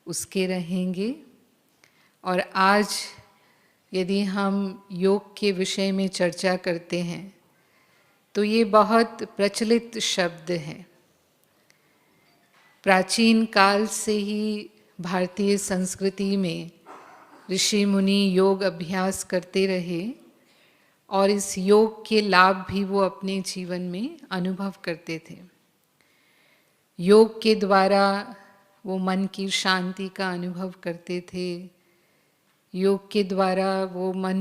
उसके रहेंगे। और आज यदि हम योग के विषय में चर्चा करते हैं तो ये बहुत प्रचलित शब्द है। प्राचीन काल से ही भारतीय संस्कृति में ऋषि मुनि योग अभ्यास करते रहे और इस योग के लाभ भी वो अपने जीवन में अनुभव करते थे। योग के द्वारा वो मन की शांति का अनुभव करते थे। योग के द्वारा वो मन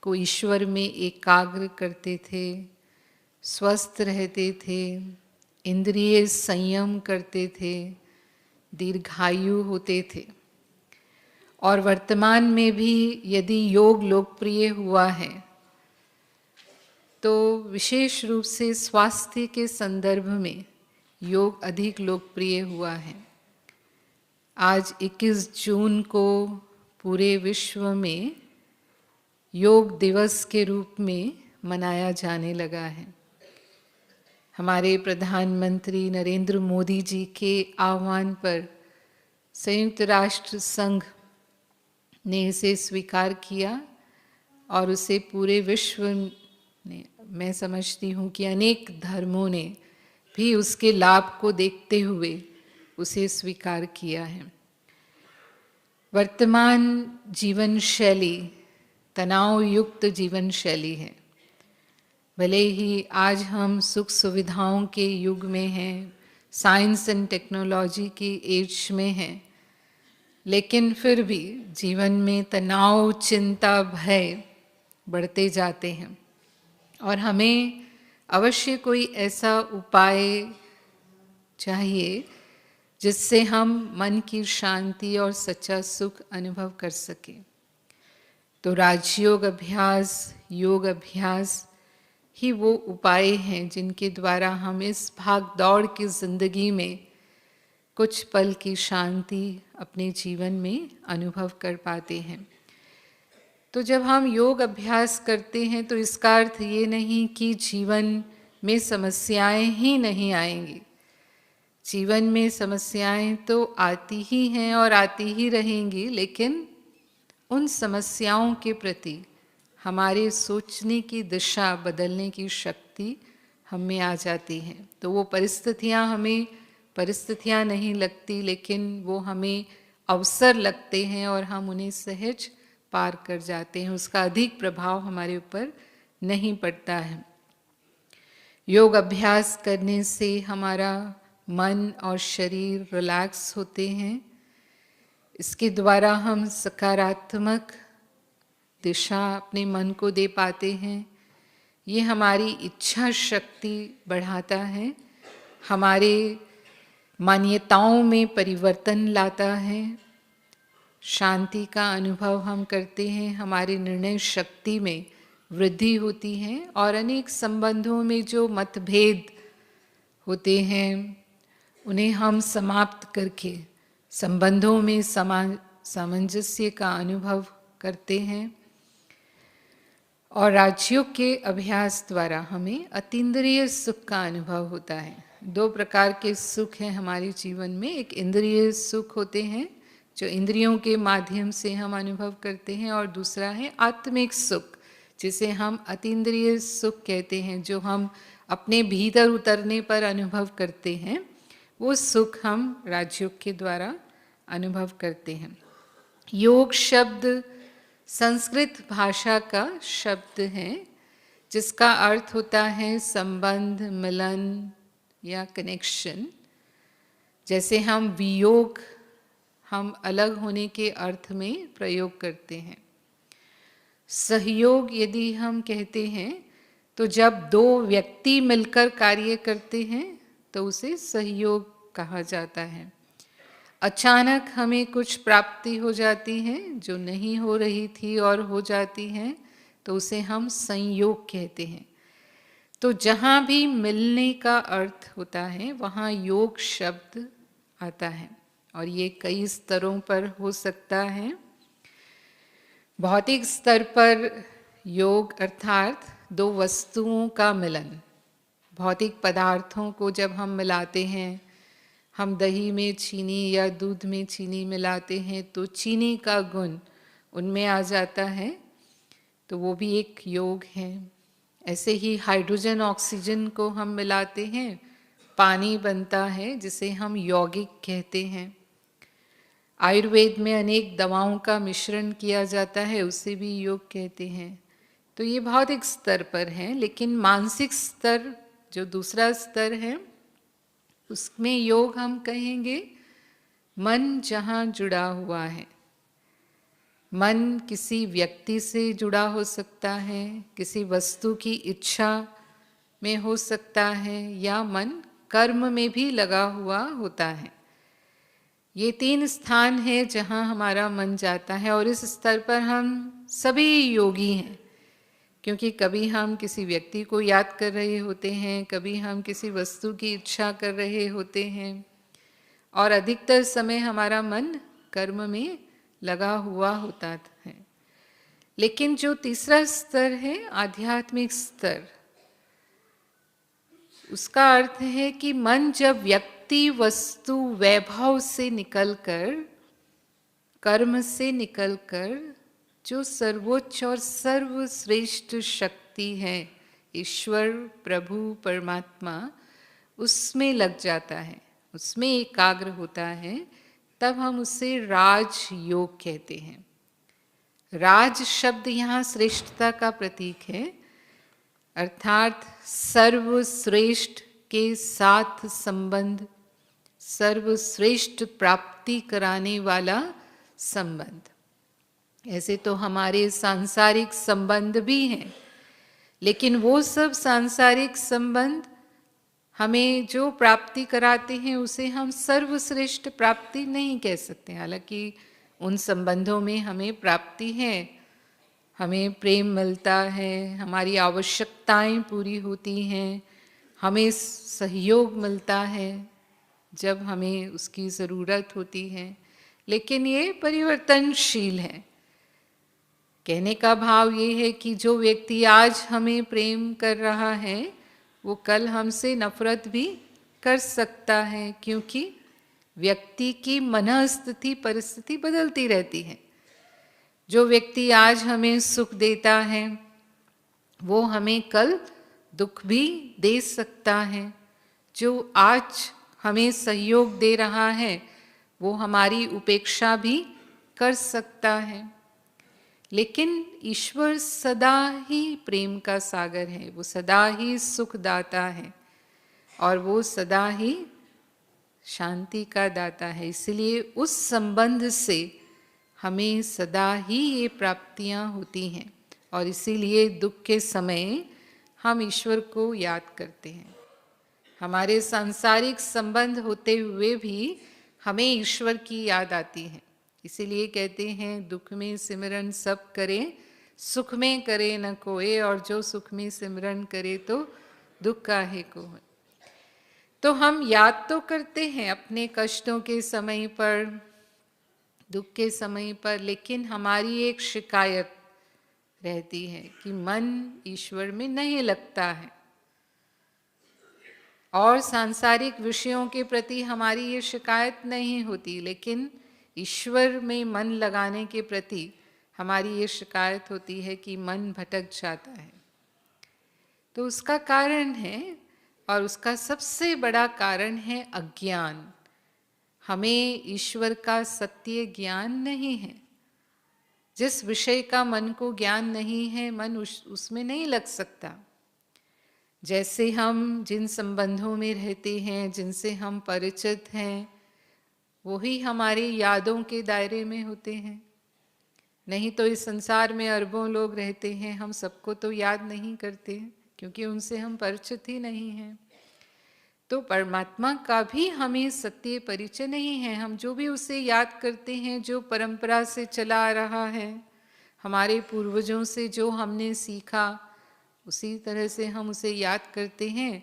को ईश्वर में एकाग्र करते थे, स्वस्थ रहते थे, इंद्रिय संयम करते थे, दीर्घायु होते थे। और वर्तमान में भी यदि योग लोकप्रिय हुआ है तो विशेष रूप से स्वास्थ्य के संदर्भ में योग अधिक लोकप्रिय हुआ है। आज 21 जून को पूरे विश्व में योग दिवस के रूप में मनाया जाने लगा है। हमारे प्रधानमंत्री नरेंद्र मोदी जी के आह्वान पर संयुक्त राष्ट्र संघ ने इसे स्वीकार किया और उसे पूरे विश्व ने, मैं समझती हूँ कि अनेक धर्मों ने भी उसके लाभ को देखते हुए उसे स्वीकार किया है। वर्तमान जीवन शैली तनाव युक्त जीवन शैली है। भले ही आज हम सुख सुविधाओं के युग में हैं, साइंस एंड टेक्नोलॉजी की एज में हैं, लेकिन फिर भी जीवन में तनाव, चिंता, भय बढ़ते जाते हैं और हमें अवश्य कोई ऐसा उपाय चाहिए जिससे हम मन की शांति और सच्चा सुख अनुभव कर सकें। तो राजयोग अभ्यास, योग अभ्यास ही वो उपाय हैं जिनके द्वारा हम इस भाग दौड़ की जिंदगी में कुछ पल की शांति अपने जीवन में अनुभव कर पाते हैं। तो जब हम योग अभ्यास करते हैं तो इसका अर्थ ये नहीं कि जीवन में समस्याएं ही नहीं आएंगी। जीवन में समस्याएं तो आती ही हैं और आती ही रहेंगी, लेकिन उन समस्याओं के प्रति हमारे सोचने की दिशा बदलने की शक्ति हम में आ जाती है। तो वो परिस्थितियां हमें परिस्थितियां नहीं लगती, लेकिन वो हमें अवसर लगते हैं और हम उन्हें सहज पार कर जाते हैं। उसका अधिक प्रभाव हमारे ऊपर नहीं पड़ता है। योग अभ्यास करने से हमारा मन और शरीर रिलैक्स होते हैं। इसके द्वारा हम सकारात्मक दिशा अपने मन को दे पाते हैं। ये हमारी इच्छा शक्ति बढ़ाता है, हमारे मान्यताओं में परिवर्तन लाता है, शांति का अनुभव हम करते हैं, हमारी निर्णय शक्ति में वृद्धि होती है और अनेक संबंधों में जो मतभेद होते हैं उन्हें हम समाप्त करके संबंधों में सामंजस्य का अनुभव करते हैं। और राजयोग के अभ्यास द्वारा हमें अतीन्द्रिय सुख का अनुभव होता है। दो प्रकार के सुख हैं हमारे जीवन में। एक इंद्रिय सुख होते हैं जो इंद्रियों के माध्यम से हम अनुभव करते हैं, और दूसरा है आत्मिक सुख जिसे हम अतीन्द्रिय सुख कहते हैं, जो हम अपने भीतर उतरने पर अनुभव करते हैं। वो सुख हम राजयोग के द्वारा अनुभव करते हैं। योग शब्द संस्कृत भाषा का शब्द है जिसका अर्थ होता है संबंध, मिलन या कनेक्शन। जैसे हम वियोग हम अलग होने के अर्थ में प्रयोग करते हैं। सहयोग यदि हम कहते हैं तो जब दो व्यक्ति मिलकर कार्य करते हैं तो उसे सहयोग कहा जाता है। अचानक हमें कुछ प्राप्ति हो जाती है जो नहीं हो रही थी और हो जाती है तो उसे हम संयोग कहते हैं। तो जहाँ भी मिलने का अर्थ होता है वहाँ योग शब्द आता है, और ये कई स्तरों पर हो सकता है। भौतिक स्तर पर योग अर्थात दो वस्तुओं का मिलन। भौतिक पदार्थों को जब हम मिलाते हैं हम दही में चीनी या दूध में चीनी मिलाते हैं तो चीनी का गुण उनमें आ जाता है, तो वो भी एक योग है। ऐसे ही हाइड्रोजन ऑक्सीजन को हम मिलाते हैं, पानी बनता है जिसे हम यौगिक कहते हैं। आयुर्वेद में अनेक दवाओं का मिश्रण किया जाता है, उसे भी योग कहते हैं। तो ये भौतिक स्तर पर है, लेकिन मानसिक स्तर जो दूसरा स्तर है उसमें योग हम कहेंगे मन जहाँ जुड़ा हुआ है। मन किसी व्यक्ति से जुड़ा हो सकता है, किसी वस्तु की इच्छा में हो सकता है, या मन कर्म में भी लगा हुआ होता है। ये 3 स्थान है जहाँ हमारा मन जाता है, और इस स्तर पर हम सभी योगी हैं, क्योंकि कभी हम किसी व्यक्ति को याद कर रहे होते हैं, कभी हम किसी वस्तु की इच्छा कर रहे होते हैं, और अधिकतर समय हमारा मन कर्म में लगा हुआ होता है। लेकिन जो तीसरा स्तर है, आध्यात्मिक स्तर, उसका अर्थ है कि मन जब व्यक्ति वस्तु वैभव से निकलकर, कर्म से निकलकर जो सर्वोच्च और सर्वश्रेष्ठ शक्ति है, ईश्वर, प्रभु, परमात्मा, उसमें लग जाता है, उसमें एकाग्र होता है, तब हम उसे राज योग कहते हैं। राज शब्द यहाँ श्रेष्ठता का प्रतीक है, अर्थात सर्वश्रेष्ठ के साथ संबंध, सर्वश्रेष्ठ प्राप्ति कराने वाला संबंध। ऐसे तो हमारे सांसारिक संबंध भी हैं, लेकिन वो सब सांसारिक संबंध हमें जो प्राप्ति कराते हैं उसे हम सर्वश्रेष्ठ प्राप्ति नहीं कह सकते। हालांकि उन संबंधों में हमें प्राप्ति है, हमें प्रेम मिलता है, हमारी आवश्यकताएं पूरी होती हैं, हमें सहयोग मिलता है जब हमें उसकी ज़रूरत होती है, लेकिन ये परिवर्तनशील है। कहने का भाव ये है कि जो व्यक्ति आज हमें प्रेम कर रहा है वो कल हमसे नफरत भी कर सकता है, क्योंकि व्यक्ति की मनःस्थिति, परिस्थिति बदलती रहती है। जो व्यक्ति आज हमें सुख देता है वो हमें कल दुख भी दे सकता है। जो आज हमें सहयोग दे रहा है वो हमारी उपेक्षा भी कर सकता है। लेकिन ईश्वर सदा ही प्रेम का सागर है, वो सदा ही सुख दाता है, और वो सदा ही शांति का दाता है। इसलिए उस संबंध से हमें सदा ही ये प्राप्तियां होती हैं, और इसीलिए दुख के समय हम ईश्वर को याद करते हैं। हमारे सांसारिक संबंध होते हुए भी हमें ईश्वर की याद आती है। इसीलिए कहते हैं दुख में सिमरन सब करे, सुख में करे न कोई, और जो सुख में सिमरन करे तो दुख काहे को है। तो हम याद तो करते हैं अपने कष्टों के समय पर, दुख के समय पर, लेकिन हमारी एक शिकायत रहती है कि मन ईश्वर में नहीं लगता है, और सांसारिक विषयों के प्रति हमारी ये शिकायत नहीं होती, लेकिन ईश्वर में मन लगाने के प्रति हमारी ये शिकायत होती है कि मन भटक जाता है। तो उसका कारण है, और उसका सबसे बड़ा कारण है अज्ञान। हमें ईश्वर का सत्य ज्ञान नहीं है। जिस विषय का मन को ज्ञान नहीं है, मन उसमें नहीं लग सकता। जैसे हम जिन संबंधों में रहते हैं, जिनसे हम परिचित हैं, वही हमारी यादों के दायरे में होते हैं। नहीं तो इस संसार में अरबों लोग रहते हैं, हम सबको तो याद नहीं करते, क्योंकि उनसे हम परिचित ही नहीं हैं। तो परमात्मा का भी हमें सत्य परिचय नहीं है। हम जो भी उसे याद करते हैं, जो परंपरा से चला आ रहा है, हमारे पूर्वजों से जो हमने सीखा, उसी तरह से हम उसे याद करते हैं,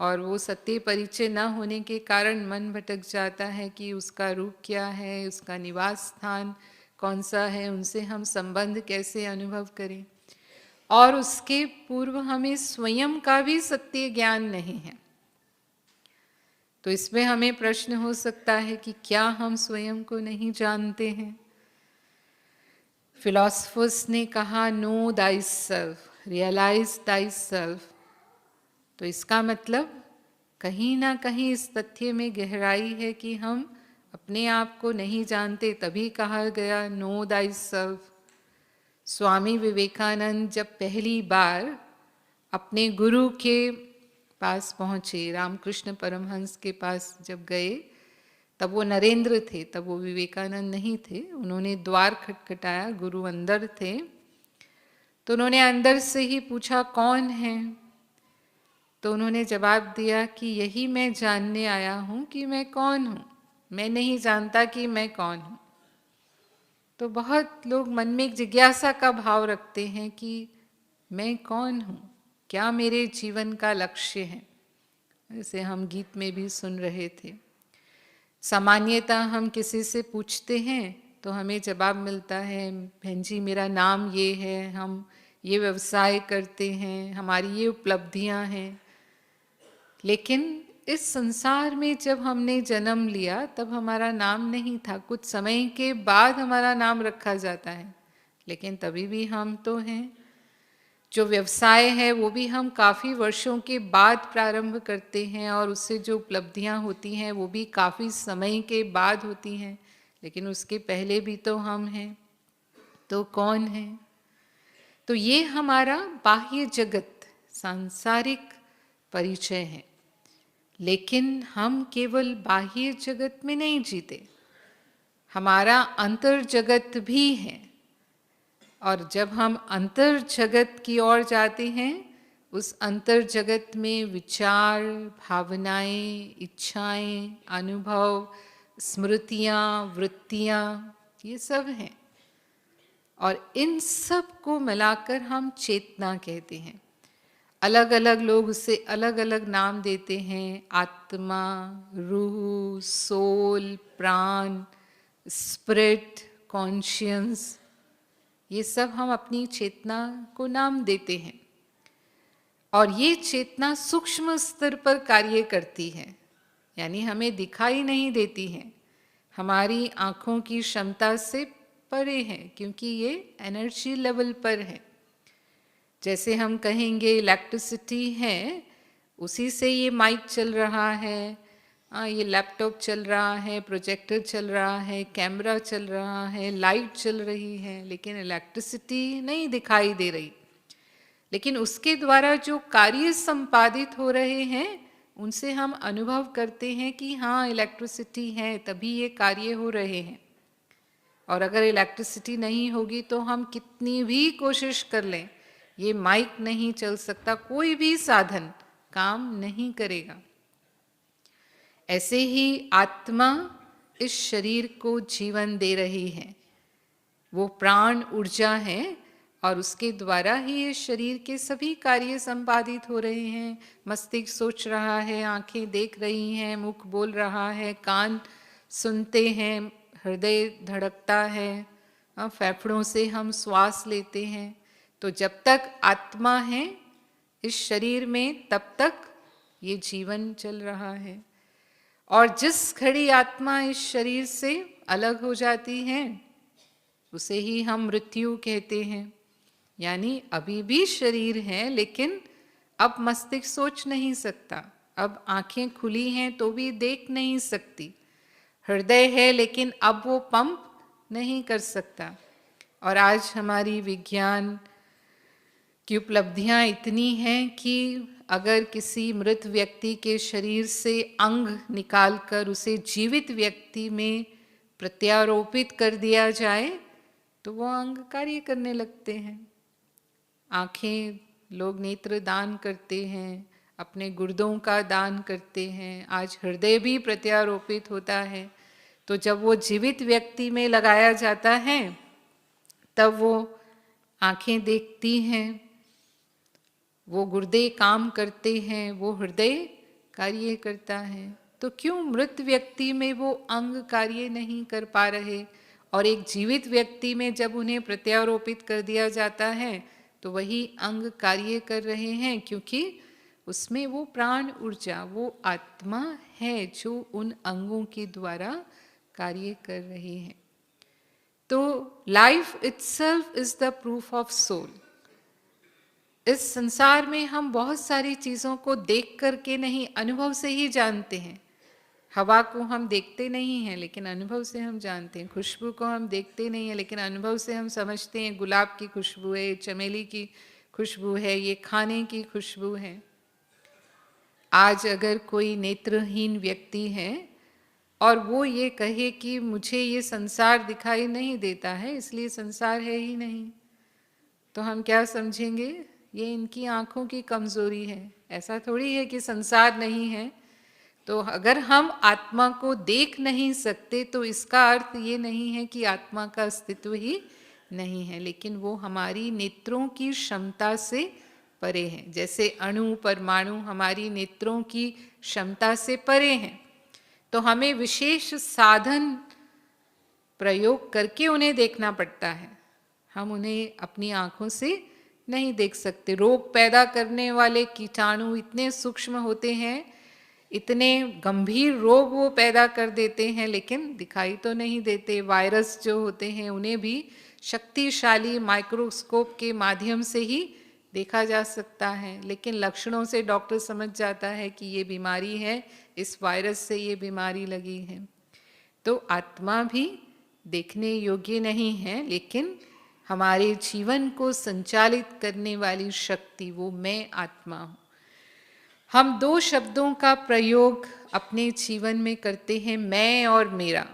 और वो सत्य परिचय न होने के कारण मन भटक जाता है कि उसका रूप क्या है, उसका निवास स्थान कौन सा है, उनसे हम संबंध कैसे अनुभव करें। और उसके पूर्व हमें स्वयं का भी सत्य ज्ञान नहीं है। तो इसमें हमें प्रश्न हो सकता है कि क्या हम स्वयं को नहीं जानते हैं? फिलोसफर्स ने कहा know thy self, realise thy self. तो इसका मतलब कहीं ना कहीं इस तथ्य में गहराई है कि हम अपने आप को नहीं जानते, तभी कहा गया no thy self. Swami Vivekananda जब पहली बार अपने गुरु के पास पहुँचे, रामकृष्ण परमहंस के पास जब गए, तब वो नरेंद्र थे, तब वो विवेकानंद नहीं थे। उन्होंने द्वार खटखटाया, गुरु अंदर थे। तो उन्होंने अंदर से ही पूछा कौन है? तो उन्होंने जवाब दिया कि यही मैं जानने आया हूँ कि मैं कौन हूँ, मैं नहीं जानता कि मैं कौन हूँ। तो बहुत लोग मन में एक जिज्ञासा का भाव रखते हैं कि मैं कौन हूँ, क्या मेरे जीवन का लक्ष्य है। जैसे हम गीत में भी सुन रहे थे, सामान्यतः हम किसी से पूछते हैं तो हमें जवाब मिलता है बहन जी मेरा नाम ये है, हम ये व्यवसाय करते हैं, हमारी ये उपलब्धियां हैं। लेकिन इस संसार में जब हमने जन्म लिया तब हमारा नाम नहीं था, कुछ समय के बाद हमारा नाम रखा जाता है, लेकिन तभी भी हम तो हैं। जो व्यवसाय है वो भी हम काफ़ी वर्षों के बाद प्रारंभ करते हैं और उससे जो उपलब्धियां होती हैं वो भी काफ़ी समय के बाद होती हैं, लेकिन उसके पहले भी तो हम हैं। तो कौन है? तो ये हमारा बाह्य जगत, सांसारिक परिचय है। लेकिन हम केवल बाह्य जगत में नहीं जीते, हमारा अंतर जगत भी है। और जब हम अंतर जगत की ओर जाते हैं, उस अंतर जगत में विचार, भावनाएं, इच्छाएं, अनुभव, स्मृतियां, वृत्तियां, ये सब हैं। और इन सब को मिलाकर हम चेतना कहते हैं। अलग अलग लोग उसे अलग अलग नाम देते हैं, आत्मा, रूह, सोल, प्राण, स्पिरिट, कॉन्शियंस, ये सब हम अपनी चेतना को नाम देते हैं। और ये चेतना सूक्ष्म स्तर पर कार्य करती है, यानी हमें दिखाई नहीं देती है, हमारी आँखों की क्षमता से परे है, क्योंकि ये एनर्जी लेवल पर है। जैसे हम कहेंगे इलेक्ट्रिसिटी है, उसी से ये माइक चल रहा है, ये लैपटॉप चल रहा है, प्रोजेक्टर चल रहा है, कैमरा चल रहा है, लाइट चल रही है, लेकिन इलेक्ट्रिसिटी नहीं दिखाई दे रही। लेकिन उसके द्वारा जो कार्य संपादित हो रहे हैं उनसे हम अनुभव करते हैं कि हाँ इलेक्ट्रिसिटी है, तभी ये कार्य हो रहे हैं। और अगर इलेक्ट्रिसिटी नहीं होगी तो हम कितनी भी कोशिश कर लें, ये माइक नहीं चल सकता, कोई भी साधन काम नहीं करेगा। ऐसे ही आत्मा इस शरीर को जीवन दे रही है, वो प्राण ऊर्जा है और उसके द्वारा ही इस शरीर के सभी कार्य संपादित हो रहे हैं। मस्तिष्क सोच रहा है, आंखें देख रही हैं, मुख बोल रहा है, कान सुनते हैं, हृदय धड़कता है, फेफड़ों से हम श्वास लेते हैं। तो जब तक आत्मा है इस शरीर में तब तक ये जीवन चल रहा है। और जिस घड़ी आत्मा इस शरीर से अलग हो जाती है उसे ही हम मृत्यु कहते हैं। यानी अभी भी शरीर है लेकिन अब मस्तिष्क सोच नहीं सकता, अब आंखें खुली हैं तो भी देख नहीं सकती, हृदय है लेकिन अब वो पंप नहीं कर सकता। और आज हमारी विज्ञान की उपलब्धियां इतनी हैं कि अगर किसी मृत व्यक्ति के शरीर से अंग निकालकर उसे जीवित व्यक्ति में प्रत्यारोपित कर दिया जाए तो वो अंग कार्य करने लगते हैं। आँखें लोग नेत्र दान करते हैं, अपने गुर्दों का दान करते हैं, आज हृदय भी प्रत्यारोपित होता है। तो जब वो जीवित व्यक्ति में लगाया जाता है तब वो आँखें देखती हैं, वो गुर्दे काम करते हैं, वो हृदय कार्य करता है। तो क्यों मृत व्यक्ति में वो अंग कार्य नहीं कर पा रहे और एक जीवित व्यक्ति में जब उन्हें प्रत्यारोपित कर दिया जाता है तो वही अंग कार्य कर रहे हैं? क्योंकि उसमें वो प्राण ऊर्जा, वो आत्मा है जो उन अंगों के द्वारा कार्य कर रही है। तो life itself is the proof of soul. इस संसार में हम बहुत सारी चीज़ों को देख करके नहीं, अनुभव से ही जानते हैं। हवा को हम देखते नहीं हैं लेकिन अनुभव से हम जानते हैं। खुशबू को हम देखते नहीं हैं लेकिन अनुभव से हम समझते हैं गुलाब की खुशबू है, चमेली की खुशबू है, ये खाने की खुशबू है। आज अगर कोई नेत्रहीन व्यक्ति है और वो ये कहे कि मुझे ये संसार दिखाई नहीं देता है इसलिए संसार है ही नहीं, तो हम क्या समझेंगे? ये इनकी आंखों की कमजोरी है। ऐसा थोड़ी है कि संसार नहीं है। तो अगर हम आत्मा को देख नहीं सकते तो इसका अर्थ ये नहीं है कि आत्मा का अस्तित्व ही नहीं है, लेकिन वो हमारी नेत्रों की क्षमता से परे हैं। जैसे अणु परमाणु हमारी नेत्रों की क्षमता से परे हैं, तो हमें विशेष साधन प्रयोग करके उन्हें देखना पड़ता है। हम उन्हें अपनी आंखों से नहीं देख सकते। रोग पैदा करने वाले कीटाणु इतने सूक्ष्म होते हैं, इतने गंभीर रोग वो पैदा कर देते हैं, लेकिन दिखाई तो नहीं देते। वायरस जो होते हैं उन्हें भी शक्तिशाली माइक्रोस्कोप के माध्यम से ही देखा जा सकता है, लेकिन लक्षणों से डॉक्टर समझ जाता है कि ये बीमारी है, इस वायरस से ये बीमारी लगी है। तो आत्मा भी देखने योग्य नहीं है, लेकिन हमारे जीवन को संचालित करने वाली शक्ति वो मैं आत्मा हूँ। हम दो शब्दों का प्रयोग अपने जीवन में करते हैं, मैं और मेरा।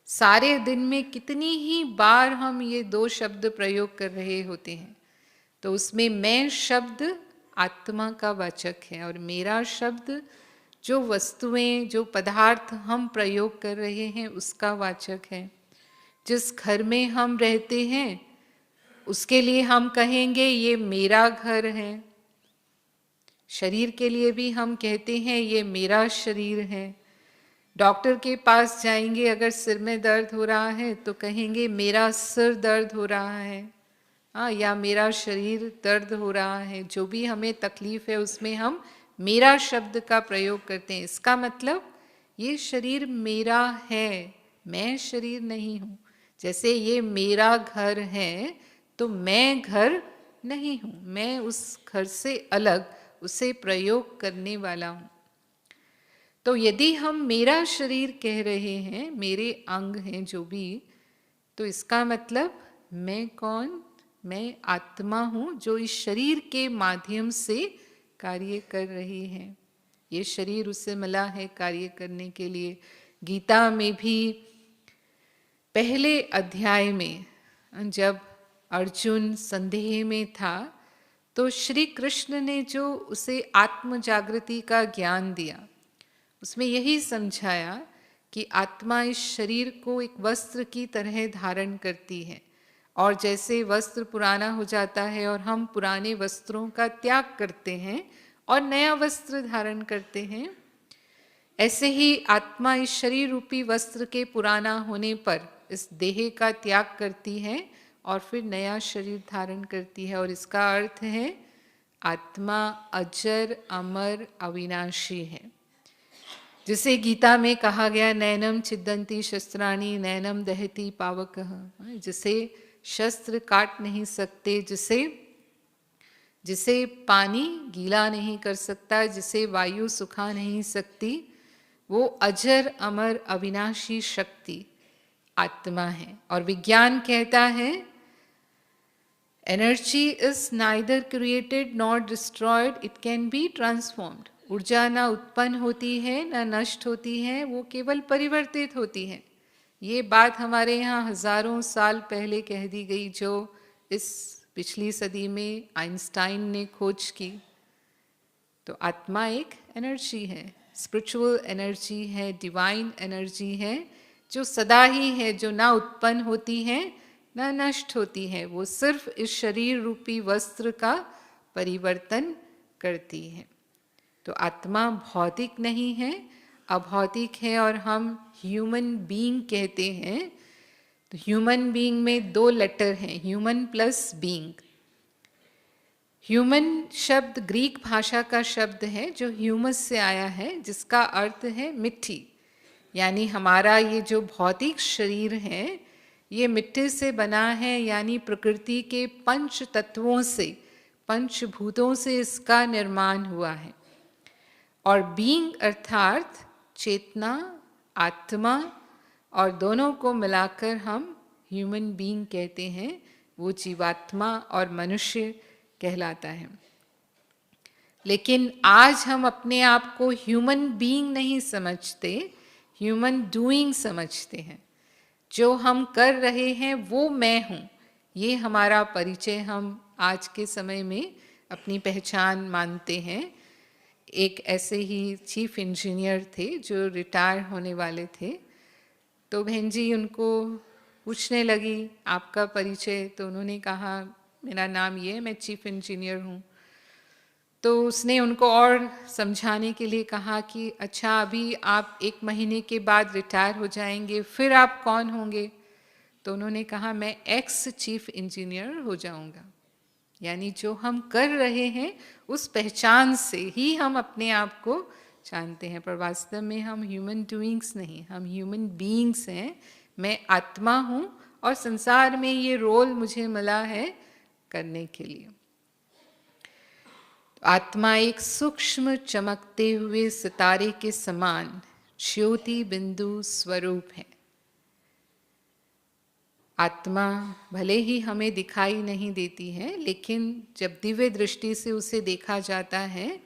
सारे दिन में कितनी ही बार हम ये दो शब्द प्रयोग कर रहे होते हैं, तो उसमें मैं शब्द आत्मा का वाचक है और मेरा शब्द जो वस्तुएं, जो पदार्थ हम प्रयोग कर रहे हैं उसका वाचक है। जिस घर में हम रहते हैं उसके लिए हम कहेंगे ये मेरा घर है। शरीर के लिए भी हम कहते हैं ये मेरा शरीर है। डॉक्टर के पास जाएंगे, अगर सिर में दर्द हो रहा है तो कहेंगे मेरा सिर दर्द हो रहा है, या मेरा शरीर दर्द हो रहा है। जो भी हमें तकलीफ है उसमें हम मेरा शब्द का प्रयोग करते हैं। इसका मतलब ये शरीर मेरा है, मैं शरीर नहीं हूँ। जैसे ये मेरा घर है तो मैं घर नहीं हूँ, मैं उस घर से अलग उसे प्रयोग करने वाला हूँ। तो यदि हम मेरा शरीर कह रहे हैं, मेरे अंग हैं जो भी, तो इसका मतलब मैं कौन? मैं आत्मा हूँ जो इस शरीर के माध्यम से कार्य कर रही है। ये शरीर उससे मिला है कार्य करने के लिए। गीता में भी पहले अध्याय में जब अर्जुन संदेह में था तो श्री कृष्ण ने जो उसे आत्म जागृति का ज्ञान दिया, उसमें यही समझाया कि आत्मा इस शरीर को एक वस्त्र की तरह धारण करती है, और जैसे वस्त्र पुराना हो जाता है और हम पुराने वस्त्रों का त्याग करते हैं और नया वस्त्र धारण करते हैं, ऐसे ही आत्मा इस शरीर रूपी वस्त्र के पुराना होने पर इस देह का त्याग करती है और फिर नया शरीर धारण करती है। और इसका अर्थ है आत्मा अजर अमर अविनाशी है। जिसे गीता में कहा गया नैनम छिदन्ति शस्त्राणि नैनम दहति पावकः, जिसे शस्त्र काट नहीं सकते, जिसे पानी गीला नहीं कर सकता, जिसे वायु सुखा नहीं सकती, वो अजर अमर अविनाशी शक्ति आत्मा है। और विज्ञान कहता है energy is neither created nor destroyed, it can be transformed. ऊर्जा ना उत्पन्न होती है ना नष्ट होती है, वो केवल परिवर्तित होती है। ये बात हमारे यहाँ हजारों साल पहले कह दी गई, जो इस पिछली सदी में आइंस्टाइन ने खोज की। तो आत्मा एक एनर्जी है, स्पिरिचुअल एनर्जी है, डिवाइन एनर्जी है, जो सदा ही है, जो ना उत्पन्न होती है ना नष्ट होती है। वो सिर्फ इस शरीर रूपी वस्त्र का परिवर्तन करती है। तो आत्मा भौतिक नहीं है, अभौतिक है, और हम ह्यूमन बीइंग कहते हैं। तो ह्यूमन बीइंग में दो लेटर हैं, ह्यूमन प्लस बीइंग। ह्यूमन शब्द ग्रीक भाषा का शब्द है जो ह्यूमस से आया है, जिसका अर्थ है मिट्टी। यानी हमारा ये जो भौतिक शरीर है ये मिट्टी से बना है, यानी प्रकृति के पंच तत्वों से, पंचभूतों से इसका निर्माण हुआ है। और बीइंग अर्थात चेतना, आत्मा, और दोनों को मिलाकर हम ह्यूमन बीइंग कहते हैं। वो जीवात्मा और मनुष्य कहलाता है। लेकिन आज हम अपने आप को ह्यूमन बीइंग नहीं समझते, ह्यूमन डूइंग समझते हैं। जो हम कर रहे हैं वो मैं हूँ, ये हमारा परिचय हम आज के समय में अपनी पहचान मानते हैं। एक ऐसे ही चीफ इंजीनियर थे जो रिटायर होने वाले थे, तो बहन जी उनको पूछने लगी आपका परिचय, तो उन्होंने कहा मेरा नाम ये है, मैं चीफ इंजीनियर हूँ। तो उसने उनको और समझाने के लिए कहा कि अच्छा अभी आप 1 महीने के बाद रिटायर हो जाएंगे, फिर आप कौन होंगे? तो उन्होंने कहा मैं एक्स चीफ इंजीनियर हो जाऊंगा। यानी जो हम कर रहे हैं उस पहचान से ही हम अपने आप को जानते हैं, पर वास्तव में हम ह्यूमन डूइंग्स नहीं, हम ह्यूमन बीइंग्स हैं। मैं आत्मा हूँ और संसार में ये रोल मुझे मिला है करने के लिए। आत्मा एक सूक्ष्म चमकते हुए सितारे के समान ज्योति बिंदु स्वरूप है। आत्मा भले ही हमें दिखाई नहीं देती है, लेकिन जब दिव्य दृष्टि से उसे देखा जाता है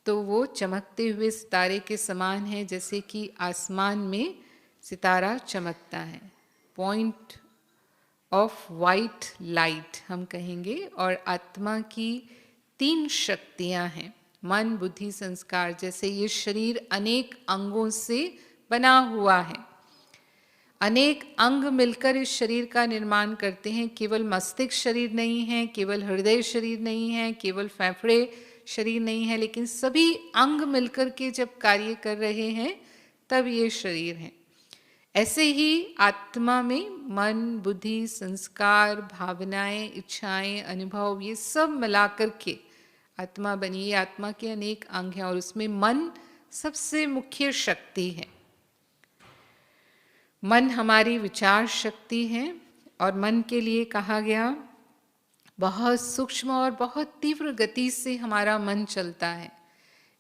तो वो चमकते हुए सितारे के समान है, जैसे कि आसमान में सितारा चमकता है। पॉइंट ऑफ वाइट लाइट हम कहेंगे। और आत्मा की 3 शक्तियां हैं, मन, बुद्धि, संस्कार। जैसे ये शरीर अनेक अंगों से बना हुआ है, अनेक अंग मिलकर इस शरीर का निर्माण करते हैं। केवल मस्तिष्क शरीर नहीं है, केवल हृदय शरीर नहीं है, केवल फेफड़े शरीर नहीं है, लेकिन सभी अंग मिलकर के जब कार्य कर रहे हैं तब ये शरीर है। ऐसे ही आत्मा में मन, बुद्धि, संस्कार, भावनाएं, इच्छाएं, अनुभव, ये सब मिलाकर के आत्मा बनी। ये आत्मा के अनेक अंग हैं और उसमें मन सबसे मुख्य शक्ति है। मन हमारी विचार शक्ति है और मन के लिए कहा गया बहुत सूक्ष्म और बहुत तीव्र गति से हमारा मन चलता है,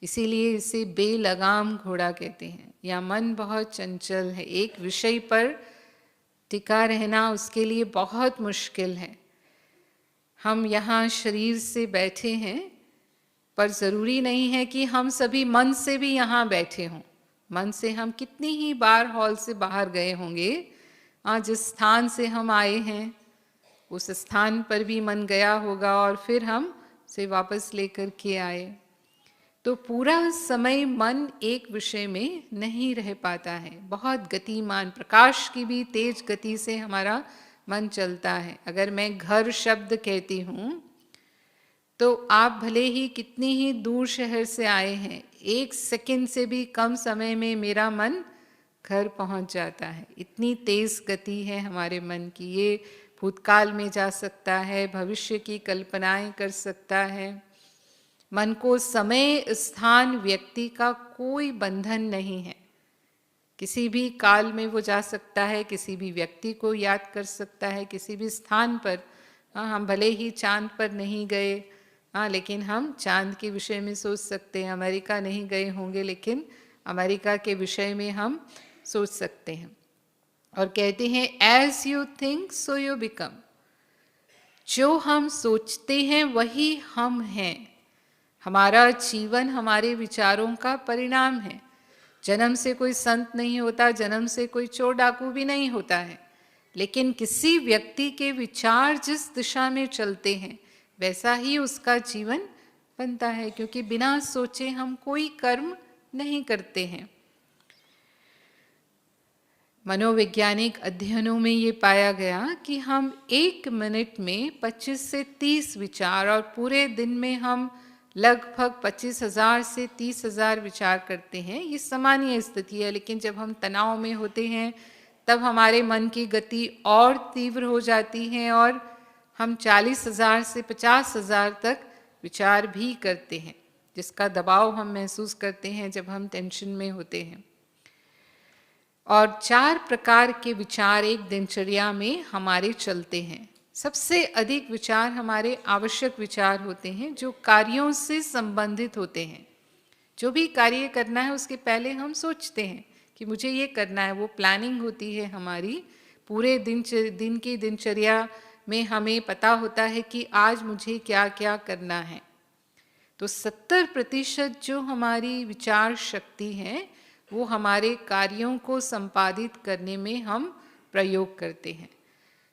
इसीलिए इसे बेलगाम घोड़ा कहते हैं। या मन बहुत चंचल है, एक विषय पर टिका रहना उसके लिए बहुत मुश्किल है। हम यहाँ शरीर से बैठे हैं, पर ज़रूरी नहीं है कि हम सभी मन से भी यहाँ बैठे हों। मन से हम कितनी ही बार हॉल से बाहर गए होंगे, जिस स्थान से हम आए हैं उस स्थान पर भी मन गया होगा और फिर हम उसे वापस लेकर के आए। तो पूरा समय मन एक विषय में नहीं रह पाता है, बहुत गतिमान, प्रकाश की भी तेज गति से हमारा मन चलता है। अगर मैं घर शब्द कहती हूँ तो आप भले ही कितनी ही दूर शहर से आए हैं, 1 सेकंड से भी कम समय में मेरा मन घर पहुँच जाता है। इतनी तेज गति है हमारे मन की। ये भूतकाल में जा सकता है, भविष्य की कल्पनाएं कर सकता है। मन को समय, स्थान, व्यक्ति का कोई बंधन नहीं है। किसी भी काल में वो जा सकता है, किसी भी व्यक्ति को याद कर सकता है, किसी भी स्थान पर। हम भले ही चांद पर नहीं गए, लेकिन हम चांद के विषय में सोच सकते हैं। अमेरिका नहीं गए होंगे, लेकिन अमेरिका के विषय में हम सोच सकते हैं। और कहते हैं as you think so you become. जो हम सोचते हैं वही हम हैं। हमारा जीवन हमारे विचारों का परिणाम है। जन्म से कोई संत नहीं होता, जन्म से कोई चोर डाकू भी नहीं होता है, लेकिन किसी व्यक्ति के विचार जिस दिशा में चलते हैं वैसा ही उसका जीवन बनता है, क्योंकि बिना सोचे हम कोई कर्म नहीं करते हैं। मनोवैज्ञानिक अध्ययनों में ये पाया गया कि हम 1 मिनट में 25 से 30 विचार, और पूरे दिन में हम लगभग 25,000 से 30,000 विचार करते हैं। ये सामान्य स्थिति है, लेकिन जब हम तनाव में होते हैं तब हमारे मन की गति और तीव्र हो जाती है और हम 40,000 से 50,000 तक विचार भी करते हैं, जिसका दबाव हम महसूस करते हैं जब हम टेंशन में होते हैं। और 4 प्रकार के विचार एक दिनचर्या में हमारे चलते हैं। सबसे अधिक विचार हमारे आवश्यक विचार होते हैं, जो कार्यों से संबंधित होते हैं। जो भी कार्य करना है उसके पहले हम सोचते हैं कि मुझे ये करना है, वो प्लानिंग होती है हमारी। पूरे दिन की दिनचर्या में हमें पता होता है कि आज मुझे क्या क्या करना है। तो 70% जो हमारी विचार शक्ति है वो हमारे कार्यों को संपादित करने में हम प्रयोग करते हैं।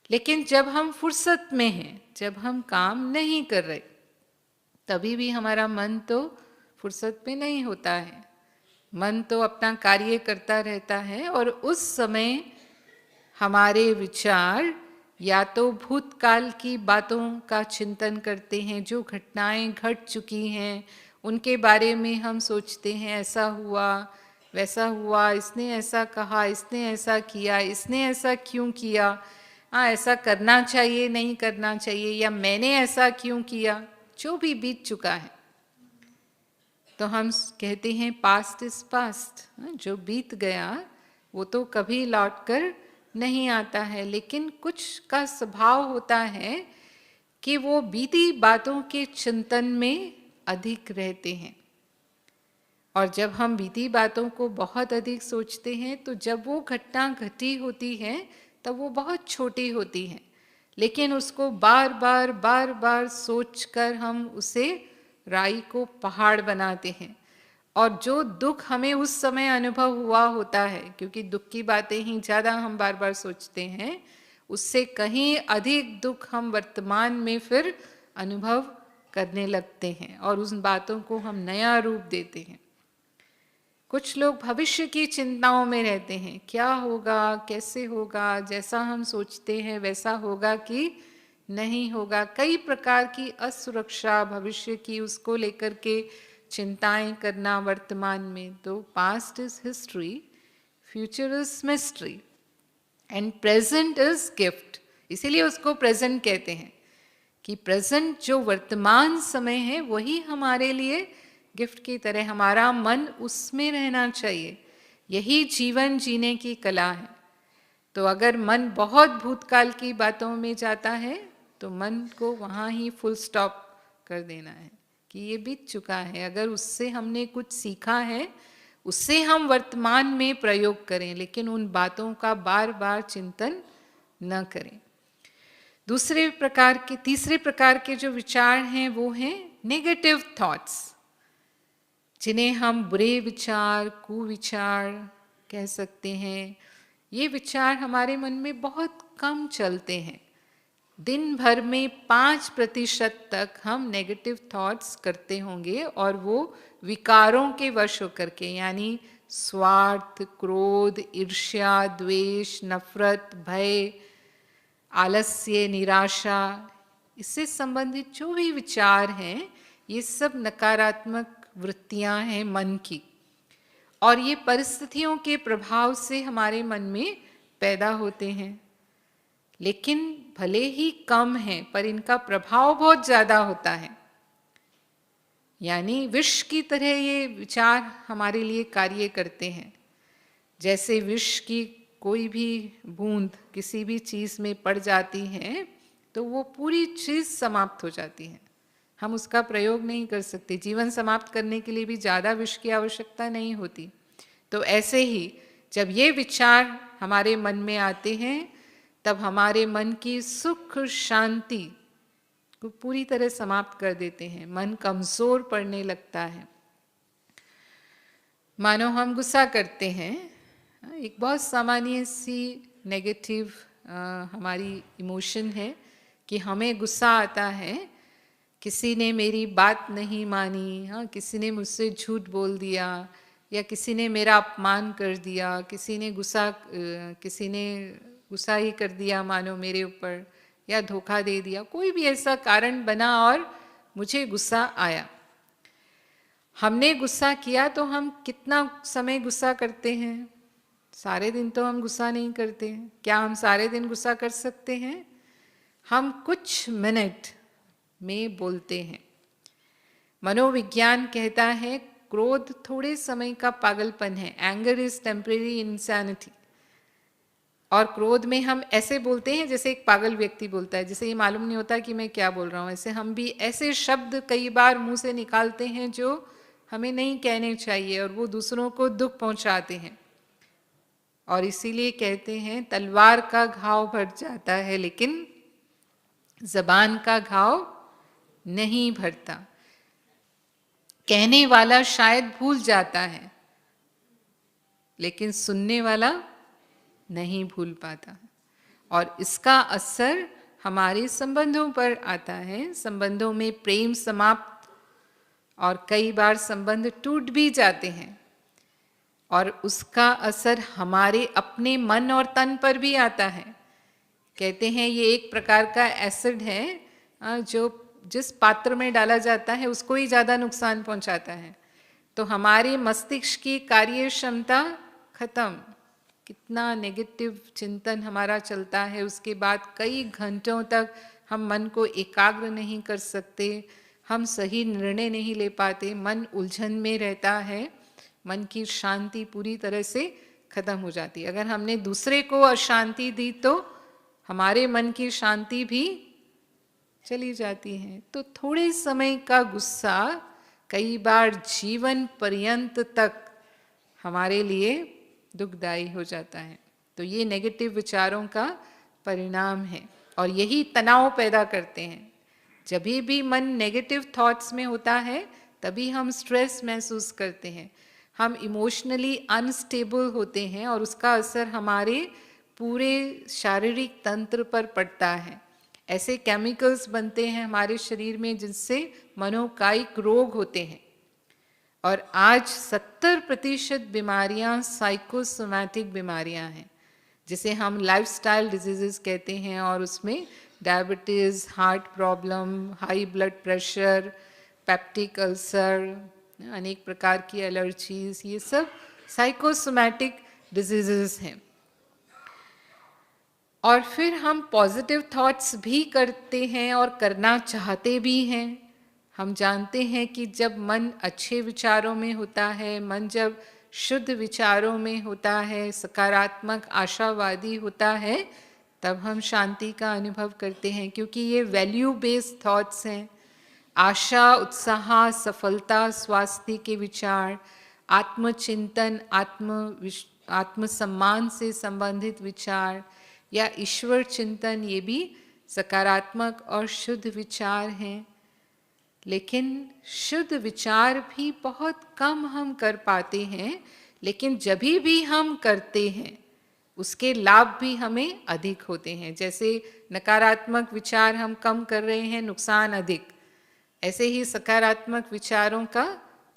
लेकिन जब हम फुर्सत में हैं, जब हम काम नहीं कर रहे, तभी भी हमारा मन तो फुर्सत में नहीं होता है। मन तो अपना कार्य करता रहता है और उस समय हमारे विचार या तो भूतकाल की बातों का चिंतन करते हैं, जो घटनाएं घट चुकी हैं उनके बारे में हम सोचते हैं, ऐसा हुआ वैसा हुआ, इसने ऐसा कहा, इसने ऐसा किया, इसने ऐसा क्यों किया, हाँ ऐसा करना चाहिए नहीं करना चाहिए, या मैंने ऐसा क्यों किया, जो भी बीत चुका है। तो हम कहते हैं पास्ट इज पास्ट, जो बीत गया वो तो कभी लौट कर नहीं आता है। लेकिन कुछ का स्वभाव होता है कि वो बीती बातों के चिंतन में अधिक रहते हैं, और जब हम बीती बातों को बहुत अधिक सोचते हैं तो जब वो घटना घटी होती है तब वो बहुत छोटी होती है, लेकिन उसको बार बार सोचकर हम उसे राई को पहाड़ बनाते हैं। और जो दुख हमें उस समय अनुभव हुआ होता है, क्योंकि दुख की बातें ही ज़्यादा हम बार बार सोचते हैं, उससे कहीं अधिक दुख हम वर्तमान में फिर अनुभव करने लगते हैं और उन बातों को हम नया रूप देते हैं। कुछ लोग भविष्य की चिंताओं में रहते हैं, क्या होगा, कैसे होगा, जैसा हम सोचते हैं वैसा होगा कि नहीं होगा। कई प्रकार की असुरक्षा भविष्य की, उसको लेकर के चिंताएं करना वर्तमान में। तो past is history, future is mystery and present is gift. इसीलिए उसको प्रेजेंट कहते हैं कि प्रेजेंट जो वर्तमान समय है वही हमारे लिए गिफ्ट की तरह, हमारा मन उसमें रहना चाहिए। यही जीवन जीने की कला है। तो अगर मन बहुत भूतकाल की बातों में जाता है तो मन को वहाँ ही फुल स्टॉप कर देना है कि ये बीत चुका है। अगर उससे हमने कुछ सीखा है उससे हम वर्तमान में प्रयोग करें, लेकिन उन बातों का बार बार चिंतन न करें। तीसरे प्रकार के जो विचार हैं वो हैं नेगेटिव थॉट्स, जिन्हें हम बुरे विचार, कुविचार कह सकते हैं। ये विचार हमारे मन में बहुत कम चलते हैं। दिन भर में 5% तक हम नेगेटिव थॉट्स करते होंगे, और वो विकारों के वश होकर के, यानी स्वार्थ, क्रोध, ईर्ष्या, द्वेष, नफरत, भय, आलस्य, निराशा, इससे संबंधित जो भी विचार हैं ये सब नकारात्मक वृत्तियां हैं मन की, और ये परिस्थितियों के प्रभाव से हमारे मन में पैदा होते हैं। लेकिन भले ही कम है पर इनका प्रभाव बहुत ज़्यादा होता है। यानी विष की तरह ये विचार हमारे लिए कार्य करते हैं। जैसे विष की कोई भी बूंद किसी भी चीज़ में पड़ जाती है तो वो पूरी चीज़ समाप्त हो जाती है, हम उसका प्रयोग नहीं कर सकते। जीवन समाप्त करने के लिए भी ज़्यादा विष की आवश्यकता नहीं होती। तो ऐसे ही जब ये विचार हमारे मन में आते हैं तब हमारे मन की सुख शांति को पूरी तरह समाप्त कर देते हैं, मन कमज़ोर पड़ने लगता है। मानो हम गुस्सा करते हैं, एक बहुत सामान्य सी नेगेटिव हमारी इमोशन है कि हमें गुस्सा आता है, किसी ने मेरी बात नहीं मानी, हाँ किसी ने मुझसे झूठ बोल दिया, या किसी ने मेरा अपमान कर दिया, किसी ने गुस्सा ही कर दिया मानो मेरे ऊपर, या धोखा दे दिया, कोई भी ऐसा कारण बना और मुझे गुस्सा आया। हमने गुस्सा किया तो हम कितना समय गुस्सा करते हैं? सारे दिन तो हम गुस्सा नहीं करते हैं। क्या हम सारे दिन गुस्सा कर सकते हैं? हम कुछ मिनट में बोलते हैं। मनोविज्ञान कहता है क्रोध थोड़े समय का पागलपन है, एंगर इज टेम्परेरी इंसैनिटी। और क्रोध में हम ऐसे बोलते हैं जैसे एक पागल व्यक्ति बोलता है, जिसे ये मालूम नहीं होता कि मैं क्या बोल रहा हूँ। ऐसे हम भी ऐसे शब्द कई बार मुंह से निकालते हैं जो हमें नहीं कहने चाहिए, और वो दूसरों को दुख पहुंचाते हैं। और इसीलिए कहते हैं तलवार का घाव भर जाता है लेकिन जबान का घाव नहीं भरता। कहने वाला शायद भूल जाता है लेकिन सुनने वाला नहीं भूल पाता, और इसका असर हमारे संबंधों पर आता है। संबंधों में प्रेम समाप्त, और कई बार संबंध टूट भी जाते हैं, और उसका असर हमारे अपने मन और तन पर भी आता है। कहते हैं ये एक प्रकार का एसिड है जो जिस पात्र में डाला जाता है उसको ही ज़्यादा नुकसान पहुंचाता है। तो हमारे मस्तिष्क की कार्य क्षमता खत्म, कितना नेगेटिव चिंतन हमारा चलता है, उसके बाद कई घंटों तक हम मन को एकाग्र नहीं कर सकते, हम सही निर्णय नहीं ले पाते, मन उलझन में रहता है, मन की शांति पूरी तरह से खत्म हो जाती है। अगर हमने दूसरे को अशांति दी तो हमारे मन की शांति भी चली जाती है। तो थोड़े समय का गुस्सा कई बार जीवन पर्यंत तक हमारे लिए दुखदायी हो जाता है। तो ये नेगेटिव विचारों का परिणाम है, और यही तनाव पैदा करते हैं। जब भी मन नेगेटिव थॉट्स में होता है तभी हम स्ट्रेस महसूस करते हैं, हम इमोशनली अनस्टेबल होते हैं, और उसका असर हमारे पूरे शारीरिक तंत्र पर पड़ता है। ऐसे केमिकल्स बनते हैं हमारे शरीर में जिनसे मनोकायिक रोग होते हैं। और आज 70% बीमारियां साइकोसोमैटिक बीमारियां हैं, जिसे हम लाइफस्टाइल डिजीजेस कहते हैं, और उसमें diabetes, heart problem, high blood pressure, peptic ulcer, अनेक प्रकार की एलर्जीज, ये सब साइकोसोमैटिक डिजीजेस हैं। और फिर हम पॉजिटिव थॉट्स भी करते हैं और करना चाहते भी हैं। हम जानते हैं कि जब मन अच्छे विचारों में होता है, मन जब शुद्ध विचारों में होता है, सकारात्मक आशावादी होता है, तब हम शांति का अनुभव करते हैं, क्योंकि ये वैल्यू बेस्ड थॉट्स हैं। आशा, उत्साह, सफलता, स्वास्थ्य के विचार, आत्मचिंतन, आत्मसम्मान से संबंधित विचार, या ईश्वर चिंतन, ये भी सकारात्मक और शुद्ध विचार हैं। लेकिन शुद्ध विचार भी बहुत कम हम कर पाते हैं, लेकिन जब भी हम करते हैं उसके लाभ भी हमें अधिक होते हैं। जैसे नकारात्मक विचार हम कम कर रहे हैं, नुकसान अधिक, ऐसे ही सकारात्मक विचारों का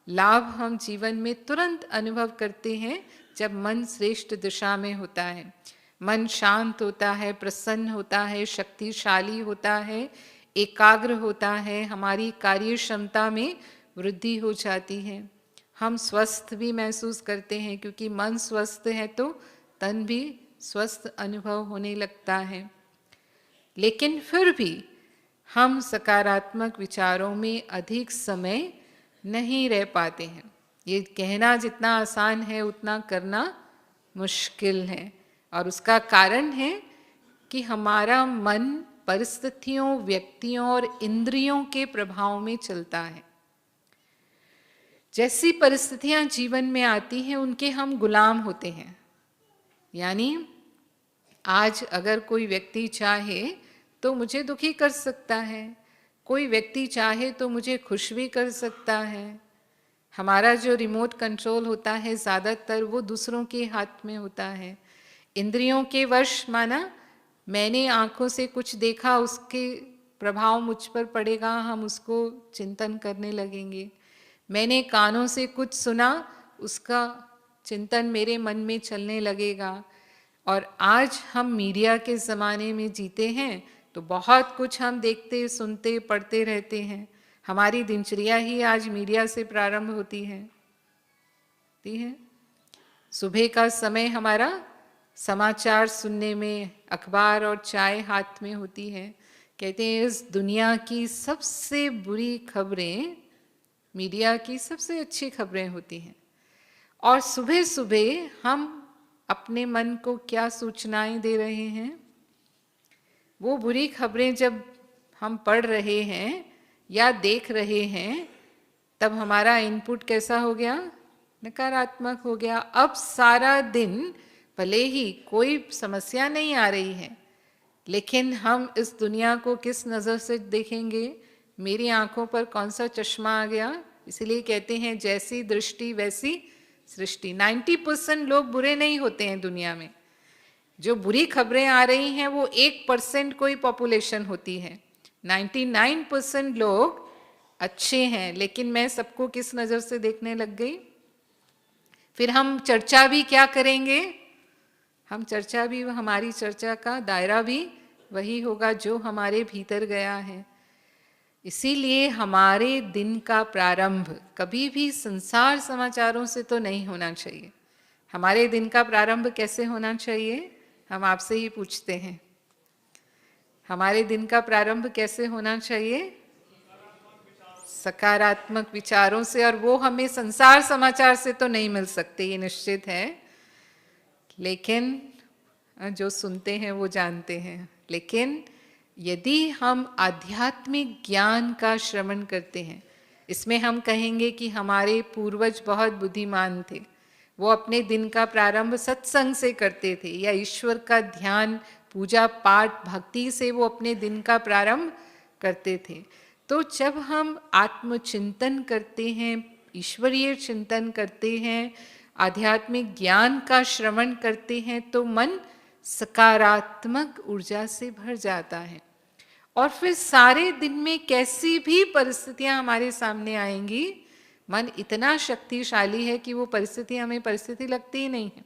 लाभ हम जीवन में तुरंत अनुभव करते हैं जब मन श्रेष्ठ दिशा में होता है। मन शांत होता है, प्रसन्न होता है, शक्तिशाली होता है, एकाग्र होता है, हमारी कार्य क्षमता में वृद्धि हो जाती है, हम स्वस्थ भी महसूस करते हैं, क्योंकि मन स्वस्थ है तो तन भी स्वस्थ अनुभव होने लगता है। लेकिन फिर भी हम सकारात्मक विचारों में अधिक समय नहीं रह पाते हैं। ये कहना जितना आसान है उतना करना मुश्किल है, और उसका कारण है कि हमारा मन परिस्थितियों, व्यक्तियों और इंद्रियों के प्रभाव में चलता है। जैसी परिस्थितियां जीवन में आती हैं उनके हम गुलाम होते हैं। यानी आज अगर कोई व्यक्ति चाहे तो मुझे दुखी कर सकता है, कोई व्यक्ति चाहे तो मुझे खुश भी कर सकता है। हमारा जो रिमोट कंट्रोल होता है ज़्यादातर वो दूसरों के हाथ में होता है। इंद्रियों के वश माना मैंने आँखों से कुछ देखा, उसके प्रभाव मुझ पर पड़ेगा, हम उसको चिंतन करने लगेंगे। मैंने कानों से कुछ सुना, उसका चिंतन मेरे मन में चलने लगेगा। और आज हम मीडिया के ज़माने में जीते हैं तो बहुत कुछ हम देखते, सुनते, पढ़ते रहते हैं। हमारी दिनचर्या ही आज मीडिया से प्रारंभ होती है। सुबह का समय हमारा समाचार सुनने में, अखबार और चाय हाथ में होती है। कहते हैं इस दुनिया की सबसे बुरी खबरें मीडिया की सबसे अच्छी खबरें होती हैं। और सुबह सुबह हम अपने मन को क्या सूचनाएं दे रहे हैं? वो बुरी खबरें जब हम पढ़ रहे हैं या देख रहे हैं, तब हमारा इनपुट कैसा हो गया? नकारात्मक हो गया। अब सारा दिन भले ही कोई समस्या नहीं आ रही है, लेकिन हम इस दुनिया को किस नज़र से देखेंगे? मेरी आंखों पर कौन सा चश्मा आ गया? इसलिए कहते हैं जैसी दृष्टि वैसी सृष्टि। 90% लोग बुरे नहीं होते हैं दुनिया में। जो बुरी खबरें आ रही हैं वो 1% कोई पॉपुलेशन होती है। 99% लोग अच्छे हैं, लेकिन मैं सबको किस नज़र से देखने लग गई? फिर हम चर्चा भी क्या करेंगे? हम चर्चा भी, हमारी चर्चा का दायरा भी वही होगा जो हमारे भीतर गया है। इसीलिए हमारे दिन का प्रारंभ कभी भी संसार समाचारों से तो नहीं होना चाहिए। हमारे दिन का प्रारंभ कैसे होना चाहिए? हम आपसे ही पूछते हैं, हमारे दिन का प्रारंभ कैसे होना चाहिए? सकारात्मक विचारों से। और वो हमें संसार समाचार से तो नहीं मिल सकते, ये निश्चित है, लेकिन जो सुनते हैं वो जानते हैं। लेकिन यदि हम आध्यात्मिक ज्ञान का श्रवण करते हैं, इसमें हम कहेंगे कि हमारे पूर्वज बहुत बुद्धिमान थे, वो अपने दिन का प्रारंभ सत्संग से करते थे, या ईश्वर का ध्यान, पूजा पाठ, भक्ति से वो अपने दिन का प्रारंभ करते थे। तो जब हम आत्मचिंतन करते हैं, ईश्वरीय चिंतन करते हैं, आध्यात्मिक ज्ञान का श्रवण करते हैं, तो मन सकारात्मक ऊर्जा से भर जाता है। और फिर सारे दिन में कैसी भी परिस्थितियां हमारे सामने आएंगी, मन इतना शक्तिशाली है कि वो परिस्थिति हमें परिस्थिति लगती ही नहीं है।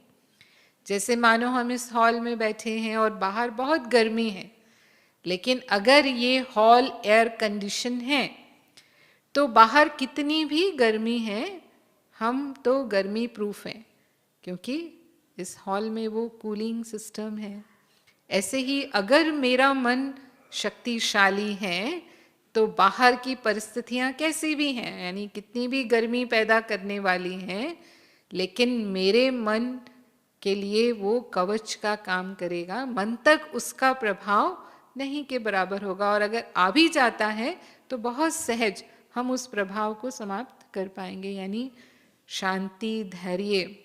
जैसे मानो हम इस हॉल में बैठे हैं और बाहर बहुत गर्मी है, लेकिन अगर ये हॉल एयर कंडीशन है तो बाहर कितनी भी गर्मी है, हम तो गर्मी प्रूफ हैं, क्योंकि इस हॉल में वो कूलिंग सिस्टम है। ऐसे ही अगर मेरा मन शक्तिशाली है तो बाहर की परिस्थितियां कैसी भी हैं, यानी कितनी भी गर्मी पैदा करने वाली हैं, लेकिन मेरे मन के लिए वो कवच का काम करेगा। मन तक उसका प्रभाव नहीं के बराबर होगा, और अगर आ भी जाता है तो बहुत सहज हम उस प्रभाव को समाप्त कर पाएंगे। यानी शांति, धैर्य,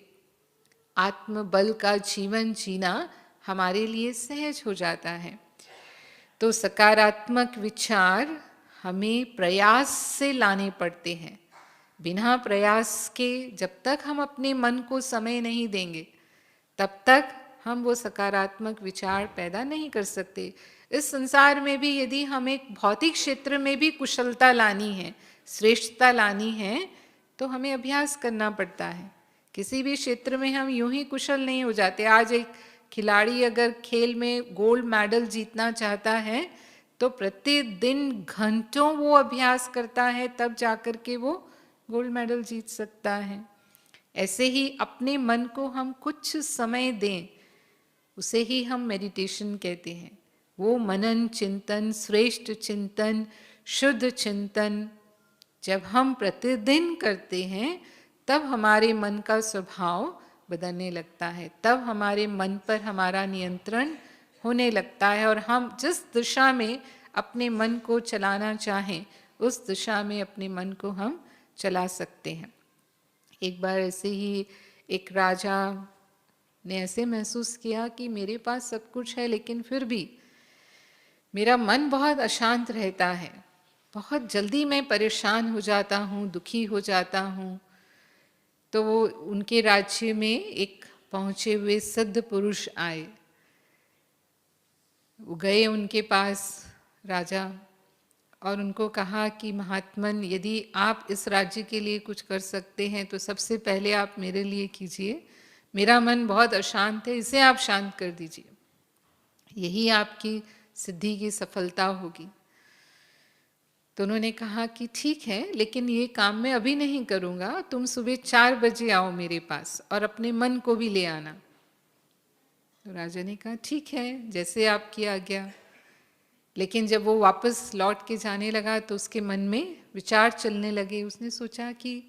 आत्मबल का जीवन जीना हमारे लिए सहज हो जाता है। तो सकारात्मक विचार हमें प्रयास से लाने पड़ते हैं। बिना प्रयास के जब तक हम अपने मन को समय नहीं देंगे, तब तक हम वो सकारात्मक विचार पैदा नहीं कर सकते। इस संसार में भी यदि हम एक भौतिक क्षेत्र में भी कुशलता लानी है, श्रेष्ठता लानी है, तो हमें अभ्यास करना पड़ता है। किसी भी क्षेत्र में हम यूं ही कुशल नहीं हो जाते। आज एक खिलाड़ी अगर खेल में गोल्ड मेडल जीतना चाहता है तो प्रतिदिन घंटों वो अभ्यास करता है, तब जाकर के वो गोल्ड मेडल जीत सकता है। ऐसे ही अपने मन को हम कुछ समय दें, उसे ही हम मेडिटेशन कहते हैं। वो मनन चिंतन, श्रेष्ठ चिंतन, शुद्ध चिंतन जब हम प्रतिदिन करते हैं, तब हमारे मन का स्वभाव बदलने लगता है, तब हमारे मन पर हमारा नियंत्रण होने लगता है, और हम जिस दिशा में अपने मन को चलाना चाहें, उस दिशा में अपने मन को हम चला सकते हैं। एक बार ऐसे ही एक राजा ने ऐसे महसूस किया कि मेरे पास सब कुछ है, लेकिन फिर भी मेरा मन बहुत अशांत रहता है, बहुत जल्दी मैं परेशान हो जाता हूँ, दुखी हो जाता हूँ। तो वो उनके राज्य में एक पहुँचे हुए सिद्ध पुरुष आए। वो गए उनके पास राजा, और उनको कहा कि महात्मन, यदि आप इस राज्य के लिए कुछ कर सकते हैं तो सबसे पहले आप मेरे लिए कीजिए। मेरा मन बहुत अशांत है, इसे आप शांत कर दीजिए, यही आपकी सिद्धि की सफलता होगी। तो उन्होंने कहा कि ठीक है, लेकिन ये काम मैं अभी नहीं करूँगा, तुम सुबह 4 बजे आओ मेरे पास और अपने मन को भी ले आना। तो राजा ने कहा ठीक है, जैसे आपकी आज्ञा। लेकिन जब वो वापस लौट के जाने लगा तो उसके मन में विचार चलने लगे। उसने सोचा कि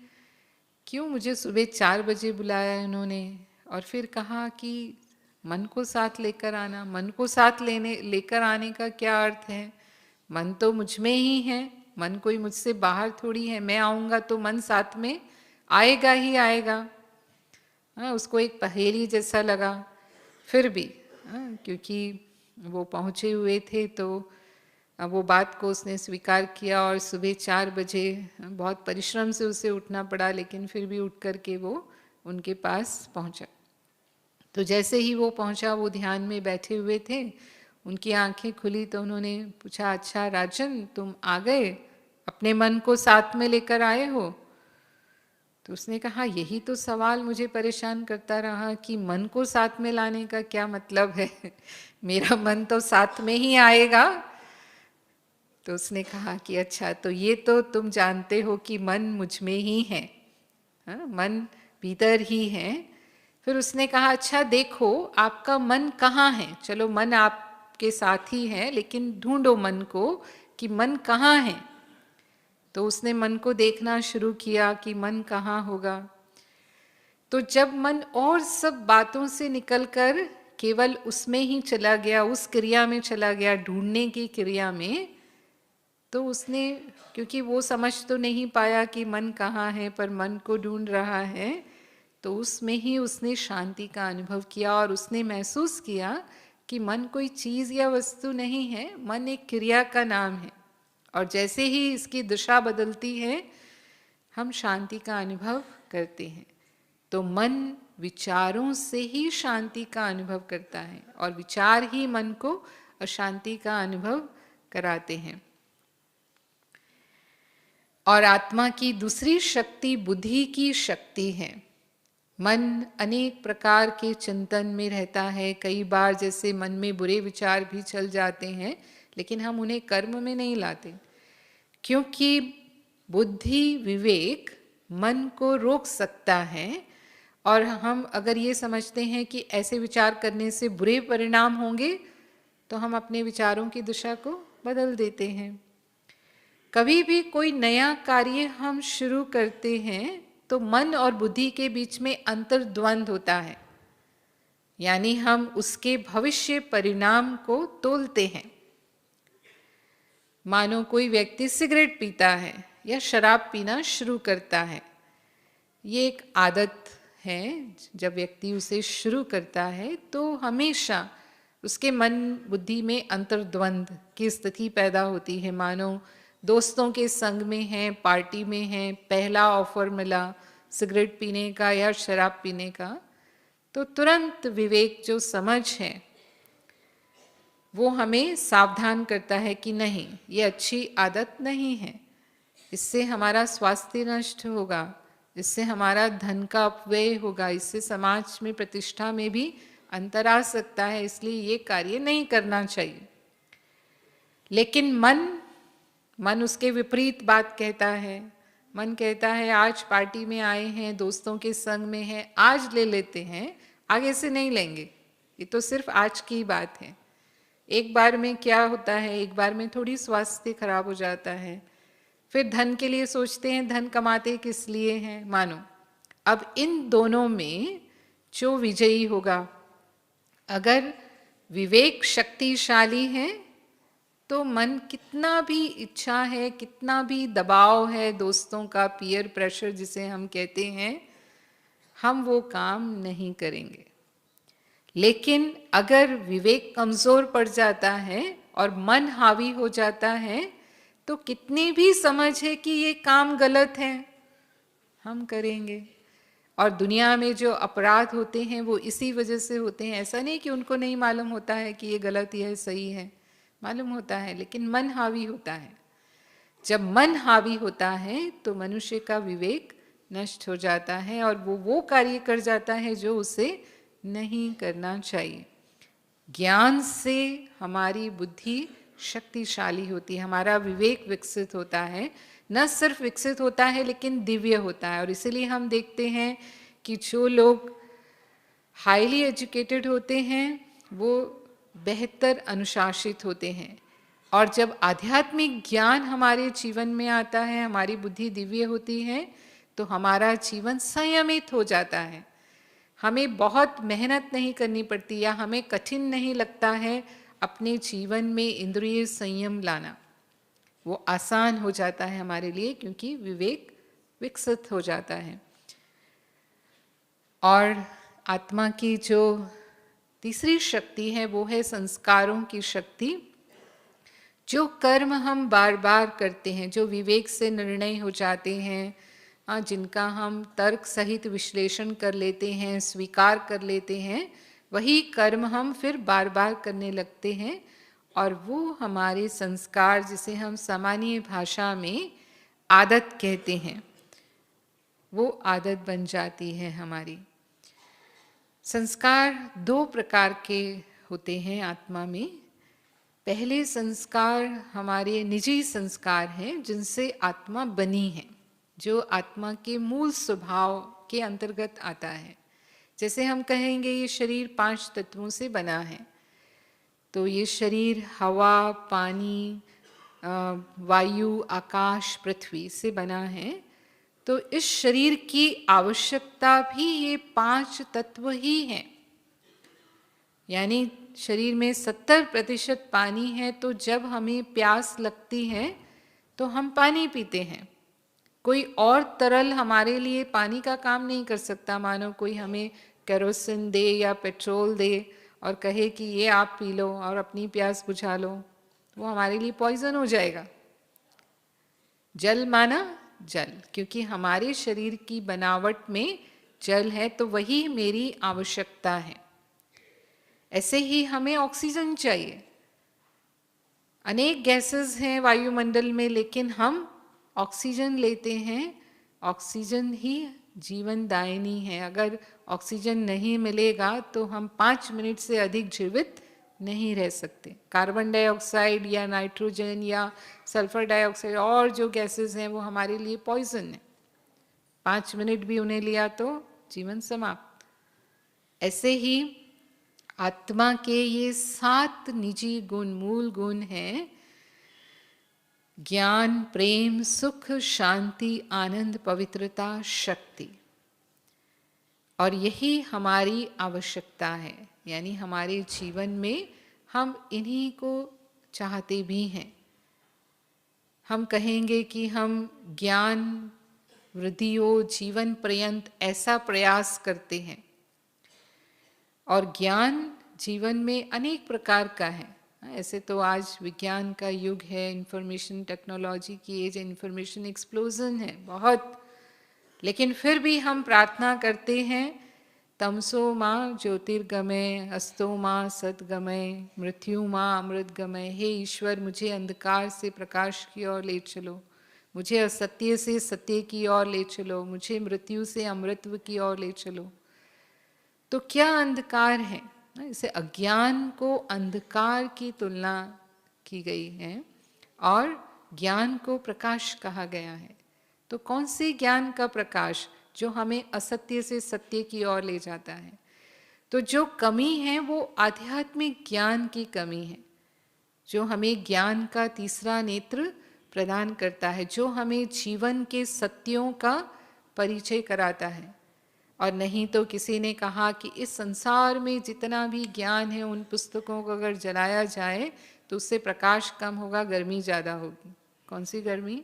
क्यों मुझे सुबह 4 बजे बुलाया इन्होंने, और फिर कहा कि मन को साथ लेकर आना। मन को साथ लेकर आने का क्या अर्थ है? मन तो मुझ में ही है, मन कोई मुझसे बाहर थोड़ी है। मैं आऊँगा तो मन साथ में आएगा ही आएगा। हाँ, उसको एक पहेली जैसा लगा। फिर भी क्योंकि वो पहुँचे हुए थे तो वो बात को उसने स्वीकार किया, और सुबह 4 बजे बहुत परिश्रम से उसे उठना पड़ा, लेकिन फिर भी उठ कर के वो उनके पास पहुँचा। तो जैसे ही वो पहुँचा, वो ध्यान में बैठे हुए थे, उनकी आंखें खुली तो उन्होंने पूछा, अच्छा राजन, तुम आ गए, अपने मन को साथ में लेकर आए हो? तो उसने कहा, यही तो सवाल मुझे परेशान करता रहा कि मन को साथ में लाने का क्या मतलब है? मेरा मन तो साथ में ही आएगा। तो उसने कहा कि अच्छा, तो ये तो तुम जानते हो कि मन मुझ में ही है, हाँ, मन भीतर ही है। फिर उसने कहा, अच्छा देखो आपका मन कहाँ है? चलो मन आपके साथ ही है, लेकिन ढूंढो मन को कि मन कहाँ है। तो उसने मन को देखना शुरू किया कि मन कहाँ होगा। तो जब मन और सब बातों से निकलकर केवल उसमें ही चला गया, उस क्रिया में चला गया, ढूंढने की क्रिया में, तो उसने, क्योंकि वो समझ तो नहीं पाया कि मन कहाँ है, पर मन को ढूंढ रहा है, तो उसमें ही उसने शांति का अनुभव किया। और उसने महसूस किया कि मन कोई चीज़ या वस्तु नहीं है, मन एक क्रिया का नाम है। और जैसे ही इसकी दिशा बदलती है, हम शांति का अनुभव करते हैं। तो मन विचारों से ही शांति का अनुभव करता है, और विचार ही मन को अशांति का अनुभव कराते हैं। और आत्मा की दूसरी शक्ति बुद्धि की शक्ति है। मन अनेक प्रकार के चिंतन में रहता है। कई बार जैसे मन में बुरे विचार भी चल जाते हैं, लेकिन हम उन्हें कर्म में नहीं लाते, क्योंकि बुद्धि विवेक मन को रोक सकता है। और हम अगर ये समझते हैं कि ऐसे विचार करने से बुरे परिणाम होंगे, तो हम अपने विचारों की दिशा को बदल देते हैं। कभी भी कोई नया कार्य हम शुरू करते हैं तो मन और बुद्धि के बीच में अंतर्द्वंद होता है, यानी हम उसके भविष्य परिणाम को तोलते हैं। मानो कोई व्यक्ति सिगरेट पीता है या शराब पीना शुरू करता है, ये एक आदत है। जब व्यक्ति उसे शुरू करता है तो हमेशा उसके मन बुद्धि में अंतर्द्वंद की स्थिति पैदा होती है। मानो दोस्तों के संग में हैं, पार्टी में हैं, पहला ऑफर मिला सिगरेट पीने का या शराब पीने का, तो तुरंत विवेक जो समझ है वो हमें सावधान करता है कि नहीं, ये अच्छी आदत नहीं है, इससे हमारा स्वास्थ्य नष्ट होगा, इससे हमारा धन का अपव्यय होगा, इससे समाज में प्रतिष्ठा में भी अंतर आ सकता है, इसलिए ये कार्य नहीं करना चाहिए। लेकिन मन उसके विपरीत बात कहता है। मन कहता है, आज पार्टी में आए हैं, दोस्तों के संग में हैं, आज ले लेते हैं, आगे से नहीं लेंगे, ये तो सिर्फ आज की बात है। एक बार में क्या होता है, एक बार में थोड़ी स्वास्थ्य खराब हो जाता है। फिर धन के लिए सोचते हैं, धन कमाते किस लिए हैं। मानो अब इन दोनों में जो विजयी होगा, अगर विवेक शक्तिशाली है तो मन कितना भी इच्छा है, कितना भी दबाव है दोस्तों का, पीयर प्रेशर जिसे हम कहते हैं, हम वो काम नहीं करेंगे। लेकिन अगर विवेक कमजोर पड़ जाता है और मन हावी हो जाता है, तो कितनी भी समझ है कि ये काम गलत है, हम करेंगे। और दुनिया में जो अपराध होते हैं वो इसी वजह से होते हैं। ऐसा नहीं कि उनको नहीं मालूम होता है कि ये गलत है, सही है, मालूम होता है, लेकिन मन हावी होता है। जब मन हावी होता है तो मनुष्य का विवेक नष्ट हो जाता है और वो कार्य कर जाता है जो उसे नहीं करना चाहिए। ज्ञान से हमारी बुद्धि शक्तिशाली होती है, हमारा विवेक विकसित होता है। न सिर्फ विकसित होता है लेकिन दिव्य होता है। और इसीलिए हम देखते हैं कि जो लोग हाईली एजुकेटेड होते हैं वो बेहतर अनुशासित होते हैं और जब आध्यात्मिक ज्ञान हमारे जीवन में आता है, हमारी बुद्धि दिव्य होती है, तो हमारा जीवन संयमित हो जाता है। हमें बहुत मेहनत नहीं करनी पड़ती या हमें कठिन नहीं लगता है अपने जीवन में इंद्रिय संयम लाना। वो आसान हो जाता है हमारे लिए, क्योंकि विवेक विकसित हो जाता है। और आत्मा की जो तीसरी शक्ति है वो है संस्कारों की शक्ति। जो कर्म हम बार बार करते हैं, जो विवेक से निर्णय हो जाते हैं, जिनका हम तर्क सहित विश्लेषण कर लेते हैं, स्वीकार कर लेते हैं, वही कर्म हम फिर बार बार करने लगते हैं और वो हमारे संस्कार, जिसे हम सामान्य भाषा में आदत कहते हैं, वो आदत बन जाती है हमारी। संस्कार दो प्रकार के होते हैं आत्मा में। पहले संस्कार हमारे निजी संस्कार हैं, जिनसे आत्मा बनी है, जो आत्मा के मूल स्वभाव के अंतर्गत आता है। जैसे हम कहेंगे ये शरीर 5 तत्वों से बना है, तो ये शरीर हवा, पानी, वायु, आकाश, पृथ्वी से बना है। तो इस शरीर की आवश्यकता भी ये 5 तत्व ही हैं। यानी शरीर में 70% पानी है, तो जब हमें प्यास लगती है तो हम पानी पीते हैं। कोई और तरल हमारे लिए पानी का काम नहीं कर सकता। मानो कोई हमें केरोसिन दे या पेट्रोल दे और कहे कि ये आप पी लो और अपनी प्यास बुझा लो, वो हमारे लिए पॉइजन हो जाएगा। जल माना जल, क्योंकि हमारे शरीर की बनावट में जल है, तो वही मेरी आवश्यकता है। ऐसे ही हमें ऑक्सीजन चाहिए। अनेक गैसेस हैं वायुमंडल में, लेकिन हम ऑक्सीजन लेते हैं। ऑक्सीजन ही जीवनदायिनी है। अगर ऑक्सीजन नहीं मिलेगा तो हम 5 मिनट से अधिक जीवित नहीं रह सकते। कार्बन डाइऑक्साइड या नाइट्रोजन या सल्फर डाइऑक्साइड और जो गैसेस हैं वो हमारे लिए पॉइजन है। 5 मिनट भी उन्हें लिया तो जीवन समाप्त। ऐसे ही आत्मा के ये 7 निजी गुण, मूल गुण हैं: ज्ञान, प्रेम, सुख, शांति, आनंद, पवित्रता, शक्ति। और यही हमारी आवश्यकता है। यानी हमारे जीवन में हम इन्हीं को चाहते भी हैं। हम कहेंगे कि हम ज्ञान वृद्धि हो जीवन पर्यंत, ऐसा प्रयास करते हैं। और ज्ञान जीवन में अनेक प्रकार का है। ऐसे तो आज विज्ञान का युग है, इंफॉर्मेशन टेक्नोलॉजी की एज, इंफॉर्मेशन एक्सप्लोजन है बहुत। लेकिन फिर भी हम प्रार्थना करते हैं, तमसो माँ ज्योतिर्गमय, अस्तो माँ सद्गमय, मृत्यु माँ अमृतगमय। हे ईश्वर, मुझे अंधकार से प्रकाश की ओर ले चलो, मुझे असत्य से सत्य की ओर ले चलो, मुझे मृत्यु से अमृतत्व की ओर ले चलो। तो क्या अंधकार है? इसे अज्ञान को अंधकार की तुलना की गई है और ज्ञान को प्रकाश कहा गया है। तो कौन से ज्ञान का प्रकाश? जो हमें असत्य से सत्य की ओर ले जाता है। तो जो कमी है वो आध्यात्मिक ज्ञान की कमी है, जो हमें ज्ञान का तीसरा नेत्र प्रदान करता है, जो हमें जीवन के सत्यों का परिचय कराता है। और नहीं तो किसी ने कहा कि इस संसार में जितना भी ज्ञान है, उन पुस्तकों को अगर जलाया जाए तो उससे प्रकाश कम होगा, गर्मी ज़्यादा होगी। कौन सी गर्मी?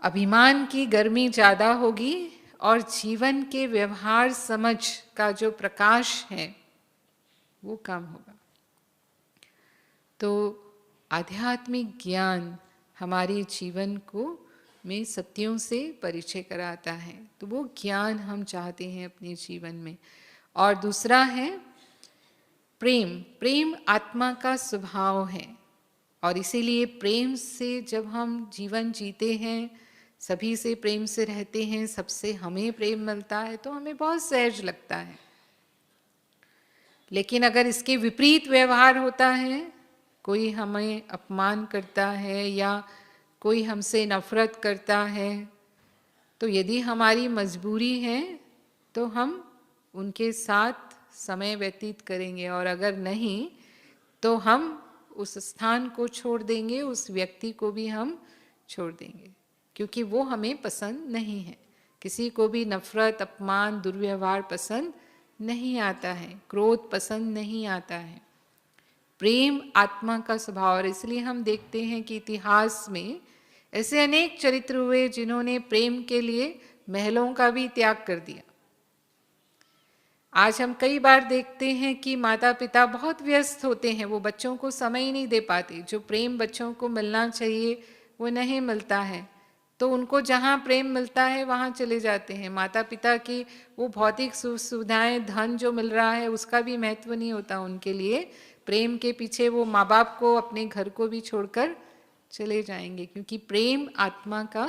अभिमान की गर्मी ज़्यादा होगी और जीवन के व्यवहार समझ का जो प्रकाश है वो कम होगा। तो आध्यात्मिक ज्ञान हमारे जीवन को में सत्यों से परिचय कराता है। तो वो ज्ञान हम चाहते हैं अपने जीवन में। और दूसरा है प्रेम। प्रेम आत्मा का स्वभाव है और इसीलिए प्रेम से जब हम जीवन जीते हैं, सभी से प्रेम से रहते हैं, सबसे हमें प्रेम मिलता है तो हमें बहुत सहज लगता है। लेकिन अगर इसके विपरीत व्यवहार होता है, कोई हमें अपमान करता है या कोई हमसे नफरत करता है, तो यदि हमारी मजबूरी है तो हम उनके साथ समय व्यतीत करेंगे, और अगर नहीं तो हम उस स्थान को छोड़ देंगे, उस व्यक्ति को भी हम छोड़ देंगे, क्योंकि वो हमें पसंद नहीं है। किसी को भी नफरत, अपमान, दुर्व्यवहार पसंद नहीं आता है, क्रोध पसंद नहीं आता है। प्रेम आत्मा का स्वभाव, और इसलिए हम देखते हैं कि इतिहास में ऐसे अनेक चरित्र हुए जिन्होंने प्रेम के लिए महलों का भी त्याग कर दिया। आज हम कई बार देखते हैं कि माता पिता बहुत व्यस्त होते हैं, वो बच्चों को समय ही नहीं दे पाते। जो प्रेम बच्चों को मिलना चाहिए वो नहीं मिलता है, तो उनको जहाँ प्रेम मिलता है वहाँ चले जाते हैं। माता पिता की वो भौतिक सुविधाएं, धन जो मिल रहा है उसका भी महत्व नहीं होता उनके लिए। प्रेम के पीछे वो माँ बाप को, अपने घर को भी छोड़कर चले जाएंगे, क्योंकि प्रेम आत्मा का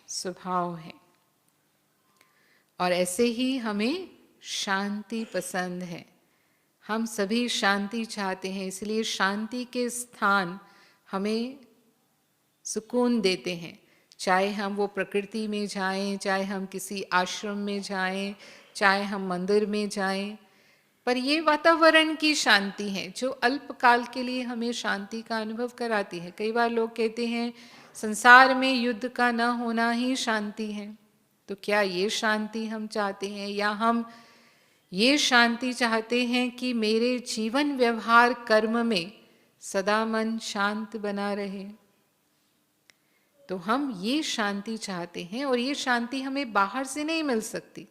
स्वभाव है। और ऐसे ही हमें शांति पसंद है, हम सभी शांति चाहते हैं, इसलिए शांति के स्थान हमें सुकून देते हैं। चाहे हम वो प्रकृति में जाएं, चाहे हम किसी आश्रम में जाएं, चाहे हम मंदिर में जाएं, पर ये वातावरण की शांति है जो अल्पकाल के लिए हमें शांति का अनुभव कराती है। कई बार लोग कहते हैं संसार में युद्ध का न होना ही शांति है, तो क्या ये शांति हम चाहते हैं, या हम ये शांति चाहते हैं कि मेरे जीवन व्यवहार कर्म में सदा मन शांत बना रहे? तो हम ये शांति चाहते हैं, और ये शांति हमें बाहर से नहीं मिल सकती।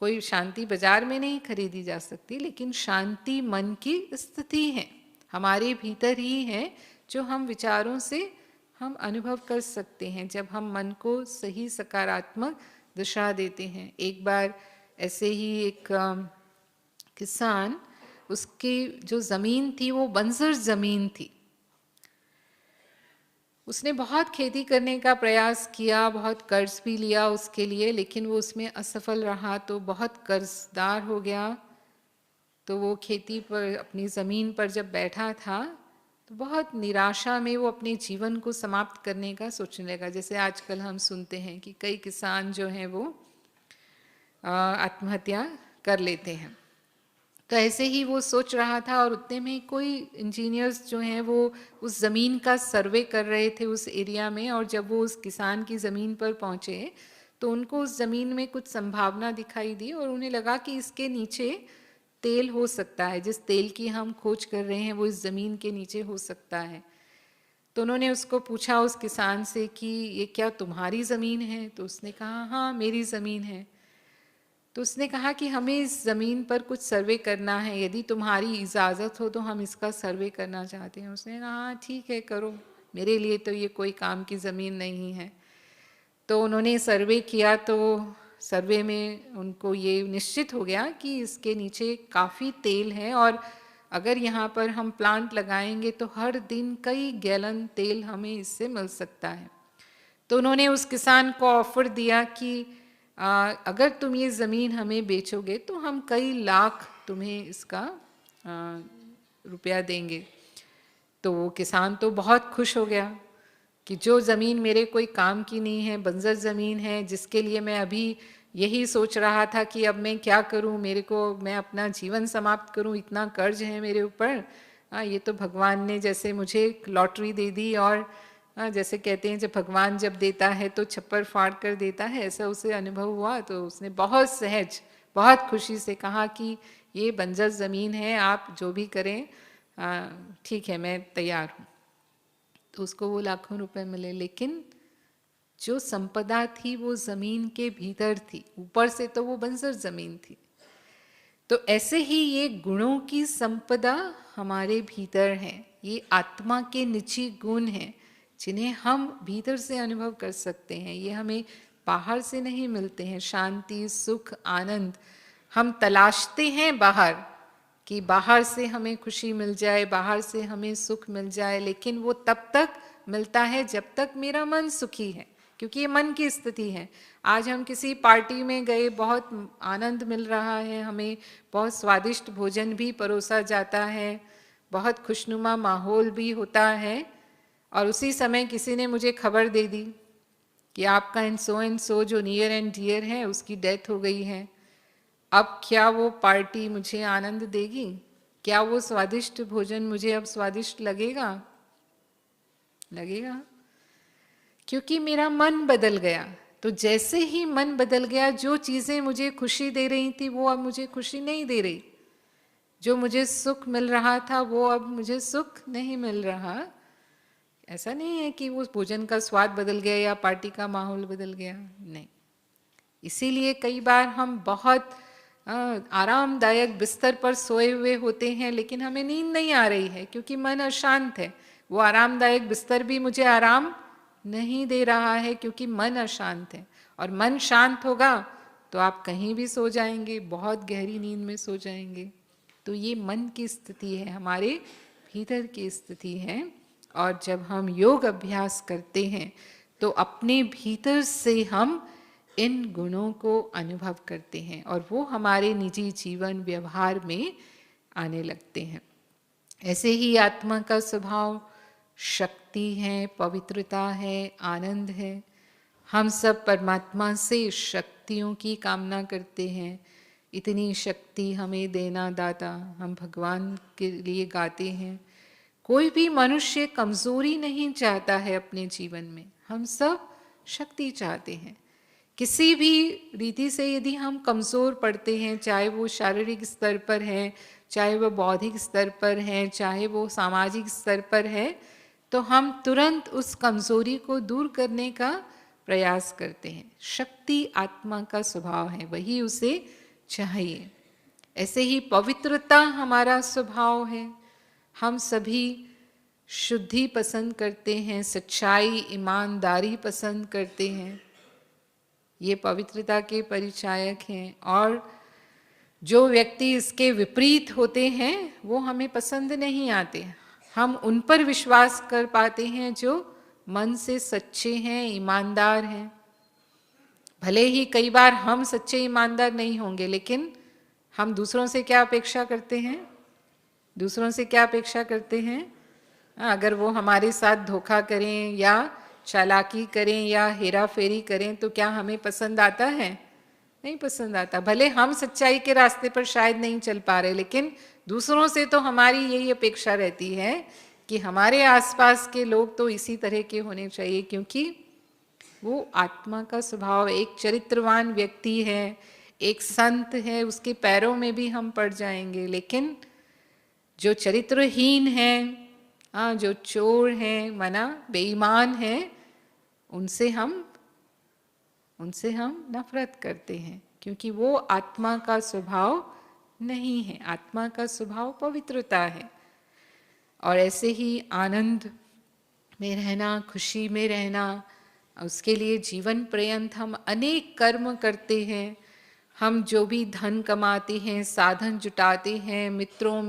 कोई शांति बाजार में नहीं खरीदी जा सकती, लेकिन शांति मन की स्थिति है, हमारे भीतर ही है, जो हम विचारों से हम अनुभव कर सकते हैं जब हम मन को सही सकारात्मक दिशा देते हैं। एक बार ऐसे ही एक किसान, उसकी जो ज़मीन थी वो बंजर ज़मीन थी। उसने बहुत खेती करने का प्रयास किया, बहुत कर्ज भी लिया उसके लिए, लेकिन वो उसमें असफल रहा, तो बहुत कर्जदार हो गया। तो वो खेती पर, अपनी ज़मीन पर जब बैठा था तो बहुत निराशा में वो अपने जीवन को समाप्त करने का सोचने लगा। जैसे आजकल हम सुनते हैं कि कई किसान जो हैं वो आत्महत्या कर लेते हैं। तो ऐसे ही वो सोच रहा था, और उतने में कोई इंजीनियर्स जो हैं वो उस ज़मीन का सर्वे कर रहे थे उस एरिया में, और जब वो उस किसान की ज़मीन पर पहुँचे तो उनको उस ज़मीन में कुछ संभावना दिखाई दी, और उन्हें लगा कि इसके नीचे तेल हो सकता है, जिस तेल की हम खोज कर रहे हैं वो इस ज़मीन के नीचे हो सकता है। तो उन्होंने उसको पूछा, उस किसान से, कि ये क्या तुम्हारी ज़मीन है? तो उसने कहा हाँ मेरी ज़मीन है। तो उसने कहा कि हमें इस ज़मीन पर कुछ सर्वे करना है, यदि तुम्हारी इजाज़त हो तो हम इसका सर्वे करना चाहते हैं। उसने कहा हाँ ठीक है करो, मेरे लिए तो ये कोई काम की ज़मीन नहीं है। तो उन्होंने सर्वे किया, तो सर्वे में उनको ये निश्चित हो गया कि इसके नीचे काफ़ी तेल है, और अगर यहाँ पर हम प्लांट लगाएंगे तो हर दिन कई गैलन तेल हमें इससे मिल सकता है। तो उन्होंने उस किसान को ऑफर दिया कि अगर तुम ये ज़मीन हमें बेचोगे तो हम कई लाख तुम्हें इसका रुपया देंगे। तो वो किसान तो बहुत खुश हो गया कि जो ज़मीन मेरे कोई काम की नहीं है, बंजर ज़मीन है, जिसके लिए मैं अभी यही सोच रहा था कि अब मैं क्या करूं, मैं अपना जीवन समाप्त करूं, इतना कर्ज है मेरे ऊपर, ये तो भगवान ने जैसे मुझे लॉटरी दे दी, और जैसे कहते हैं जब भगवान जब देता है तो छप्पर फाड़ कर देता है, ऐसा उसे अनुभव हुआ। तो उसने बहुत सहज, बहुत खुशी से कहा कि ये बंजर ज़मीन है, आप जो भी करें ठीक है, मैं तैयार हूँ। तो उसको वो लाखों रुपए मिले, लेकिन जो संपदा थी वो ज़मीन के भीतर थी, ऊपर से तो वो बंजर ज़मीन थी। तो ऐसे ही ये गुणों की संपदा हमारे भीतर है, ये आत्मा के निजी गुण हैं जिन्हें हम भीतर से अनुभव कर सकते हैं, ये हमें बाहर से नहीं मिलते हैं। शांति, सुख, आनंद हम तलाशते हैं बाहर, कि बाहर से हमें खुशी मिल जाए, बाहर से हमें सुख मिल जाए, लेकिन वो तब तक मिलता है जब तक मेरा मन सुखी है, क्योंकि ये मन की स्थिति है। आज हम किसी पार्टी में गए, बहुत आनंद मिल रहा है, हमें बहुत स्वादिष्ट भोजन भी परोसा जाता है, बहुत खुशनुमा माहौल भी होता है, और उसी समय किसी ने मुझे खबर दे दी कि आपका एंड सो जो नियर एंड डियर है उसकी डेथ हो गई है। अब क्या वो पार्टी मुझे आनंद देगी? क्या वो स्वादिष्ट भोजन मुझे अब स्वादिष्ट लगेगा? लगेगा, क्योंकि मेरा मन बदल गया। तो जैसे ही मन बदल गया, जो चीजें मुझे खुशी दे रही थी वो अब मुझे खुशी नहीं दे रही, जो मुझे सुख मिल रहा था वो अब मुझे सुख नहीं मिल रहा। ऐसा नहीं है कि वो भोजन का स्वाद बदल गया या पार्टी का माहौल बदल गया, नहीं। इसीलिए कई बार हम बहुत आरामदायक बिस्तर पर सोए हुए होते हैं, लेकिन हमें नींद नहीं आ रही है क्योंकि मन अशांत है। वो आरामदायक बिस्तर भी मुझे आराम नहीं दे रहा है क्योंकि मन अशांत है। और मन शांत होगा तो आप कहीं भी सो जाएंगे, बहुत गहरी नींद में सो जाएंगे। तो ये मन की स्थिति है, हमारे भीतर की स्थिति है। और जब हम योग अभ्यास करते हैं तो अपने भीतर से हम इन गुणों को अनुभव करते हैं और वो हमारे निजी जीवन व्यवहार में आने लगते हैं। ऐसे ही आत्मा का स्वभाव शक्ति है, पवित्रता है, आनंद है। हम सब परमात्मा से शक्तियों की कामना करते हैं, इतनी शक्ति हमें देना दाता। हम भगवान के लिए गाते हैं। कोई भी मनुष्य कमजोरी नहीं चाहता है अपने जीवन में, हम सब शक्ति चाहते हैं। किसी भी रीति से यदि हम कमज़ोर पड़ते हैं, चाहे वो शारीरिक स्तर पर है, चाहे वो बौद्धिक स्तर पर है, चाहे वो सामाजिक स्तर पर है, तो हम तुरंत उस कमज़ोरी को दूर करने का प्रयास करते हैं। शक्ति आत्मा का स्वभाव है, वही उसे चाहिए। ऐसे ही पवित्रता हमारा स्वभाव है। हम सभी शुद्धि पसंद करते हैं, सच्चाई, ईमानदारी पसंद करते हैं। ये पवित्रता के परिचायक हैं। और जो व्यक्ति इसके विपरीत होते हैं वो हमें पसंद नहीं आते। हम उन पर विश्वास कर पाते हैं जो मन से सच्चे हैं, ईमानदार हैं। भले ही कई बार हम सच्चे ईमानदार नहीं होंगे, लेकिन हम दूसरों से क्या अपेक्षा करते हैं? दूसरों से क्या अपेक्षा करते हैं? अगर वो हमारे साथ धोखा करें या चालाकी करें या हेरा फेरी करें तो क्या हमें पसंद आता है? नहीं पसंद आता। भले हम सच्चाई के रास्ते पर शायद नहीं चल पा रहे, लेकिन दूसरों से तो हमारी यही अपेक्षा रहती है कि हमारे आसपास के लोग तो इसी तरह के होने चाहिए, क्योंकि वो आत्मा का स्वभाव। एक चरित्रवान व्यक्ति है, एक संत है, उसके पैरों में भी हम पड़ जाएंगे। लेकिन जो चरित्रहीन है, जो चोर हैं, मना बेईमान हैं, उनसे हम नफरत करते हैं, क्योंकि वो आत्मा का स्वभाव नहीं है। आत्मा का स्वभाव पवित्रता है। और ऐसे ही आनंद में रहना, खुशी में रहना, उसके लिए जीवन पर्यंत हम अनेक कर्म करते हैं। हम जो भी धन कमाते हैं, साधन जुटाते हैं, मित्रों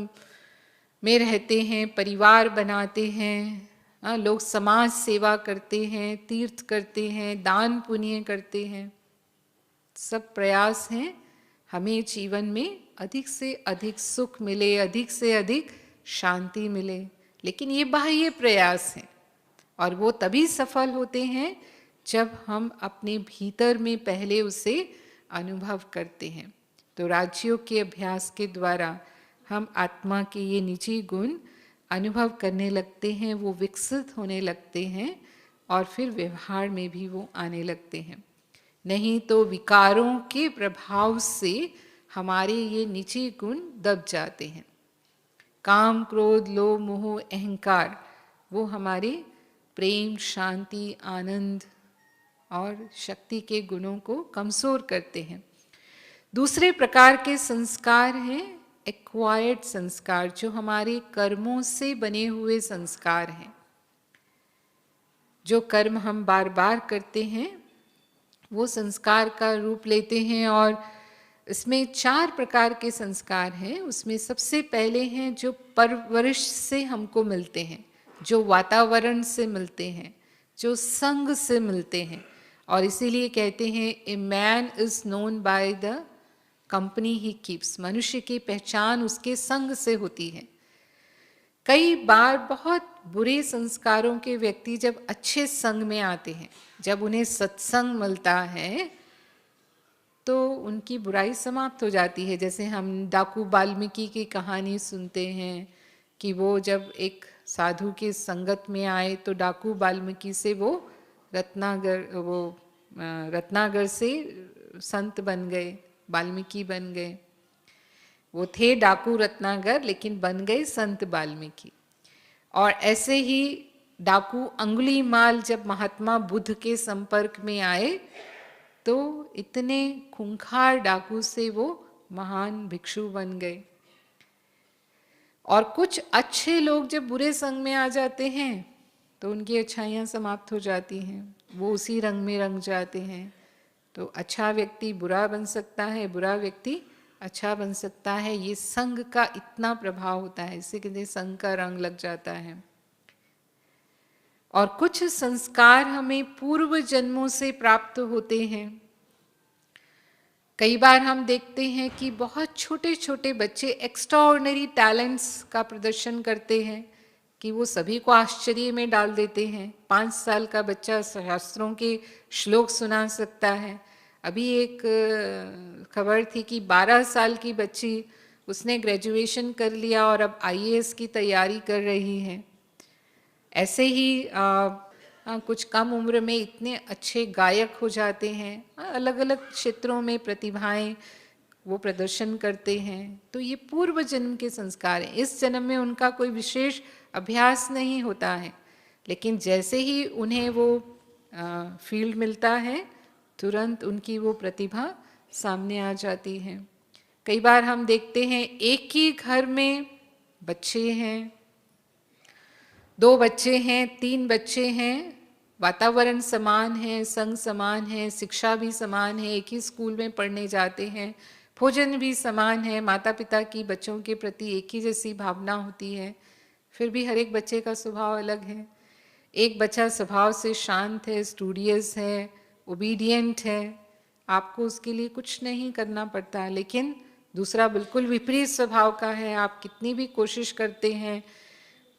में रहते हैं, परिवार बनाते हैं, लोग समाज सेवा करते हैं, तीर्थ करते हैं, दान पुण्य करते हैं। सब प्रयास हैं हमें जीवन में अधिक से अधिक सुख मिले, अधिक से अधिक शांति मिले। लेकिन ये बाह्य प्रयास हैं और वो तभी सफल होते हैं जब हम अपने भीतर में पहले उसे अनुभव करते हैं। तो राजयोग के अभ्यास के द्वारा हम आत्मा के ये निजी गुण अनुभव करने लगते हैं, वो विकसित होने लगते हैं और फिर व्यवहार में भी वो आने लगते हैं। नहीं तो विकारों के प्रभाव से हमारे ये निजी गुण दब जाते हैं। काम, क्रोध, लोभ, मोह, अहंकार वो हमारे प्रेम, शांति, आनंद और शक्ति के गुणों को कमजोर करते हैं। दूसरे प्रकार के संस्कार हैं एक्वायर्ड संस्कार, जो हमारे कर्मों से बने हुए संस्कार हैं। जो कर्म हम बार बार करते हैं वो संस्कार का रूप लेते हैं। और इसमें 4 प्रकार के संस्कार हैं। उसमें सबसे पहले हैं जो परवरिश से हमको मिलते हैं, जो वातावरण से मिलते हैं, जो संग से मिलते हैं। और इसीलिए कहते हैं a man is known by the company he keeps. मनुष्य की पहचान उसके संग से होती है। कई बार बहुत बुरे संस्कारों के व्यक्ति जब अच्छे संग में आते हैं, जब उन्हें सत्संग मिलता है, तो उनकी बुराई समाप्त हो जाती है। जैसे हम डाकू वाल्मीकि की कहानी सुनते हैं कि वो जब एक साधु के संगत में आए तो डाकू वाल्मीकि से वो रत्नागर से संत बन गए, वाल्मीकि बन गए। वो थे डाकू रत्नागर लेकिन बन गए संत वाल्मीकि। और ऐसे ही डाकू अंगुलीमाल जब महात्मा बुद्ध के संपर्क में आए तो इतने खूंखार डाकू से वो महान भिक्षु बन गए। और कुछ अच्छे लोग जब बुरे संग में आ जाते हैं तो उनकी अच्छाइयाँ समाप्त हो जाती हैं, वो उसी रंग में रंग जाते हैं। तो अच्छा व्यक्ति बुरा बन सकता है, बुरा व्यक्ति अच्छा बन सकता है। ये संग का इतना प्रभाव होता है, इससे कहते संग का रंग लग जाता है। और कुछ संस्कार हमें पूर्व जन्मों से प्राप्त होते हैं। कई बार हम देखते हैं कि बहुत छोटे छोटे बच्चे एक्स्ट्राऑर्डिनरी टैलेंट्स का प्रदर्शन करते हैं कि वो सभी को आश्चर्य में डाल देते हैं। 5 साल का बच्चा शास्त्रों के श्लोक सुना सकता है। अभी एक खबर थी कि 12 साल की बच्ची, उसने ग्रेजुएशन कर लिया और अब IAS की तैयारी कर रही है। ऐसे ही कुछ कम उम्र में इतने अच्छे गायक हो जाते हैं, अलग अलग क्षेत्रों में प्रतिभाएं वो प्रदर्शन करते हैं। तो ये पूर्व जन्म के संस्कार हैं। इस जन्म में उनका कोई विशेष अभ्यास नहीं होता है, लेकिन जैसे ही उन्हें वो फील्ड मिलता है तुरंत उनकी वो प्रतिभा सामने आ जाती है। कई बार हम देखते हैं एक ही घर में बच्चे हैं, 2 बच्चे हैं, 3 बच्चे हैं, वातावरण समान है, संग समान है, शिक्षा भी समान है, एक ही स्कूल में पढ़ने जाते हैं, भोजन भी समान है, माता पिता की बच्चों के प्रति एक ही जैसी भावना होती है, फिर भी हर एक बच्चे का स्वभाव अलग है। एक बच्चा स्वभाव से शांत है, स्टूडियस है, ओबीडियंट है, आपको उसके लिए कुछ नहीं करना पड़ता। लेकिन दूसरा बिल्कुल विपरीत स्वभाव का है, आप कितनी भी कोशिश करते हैं,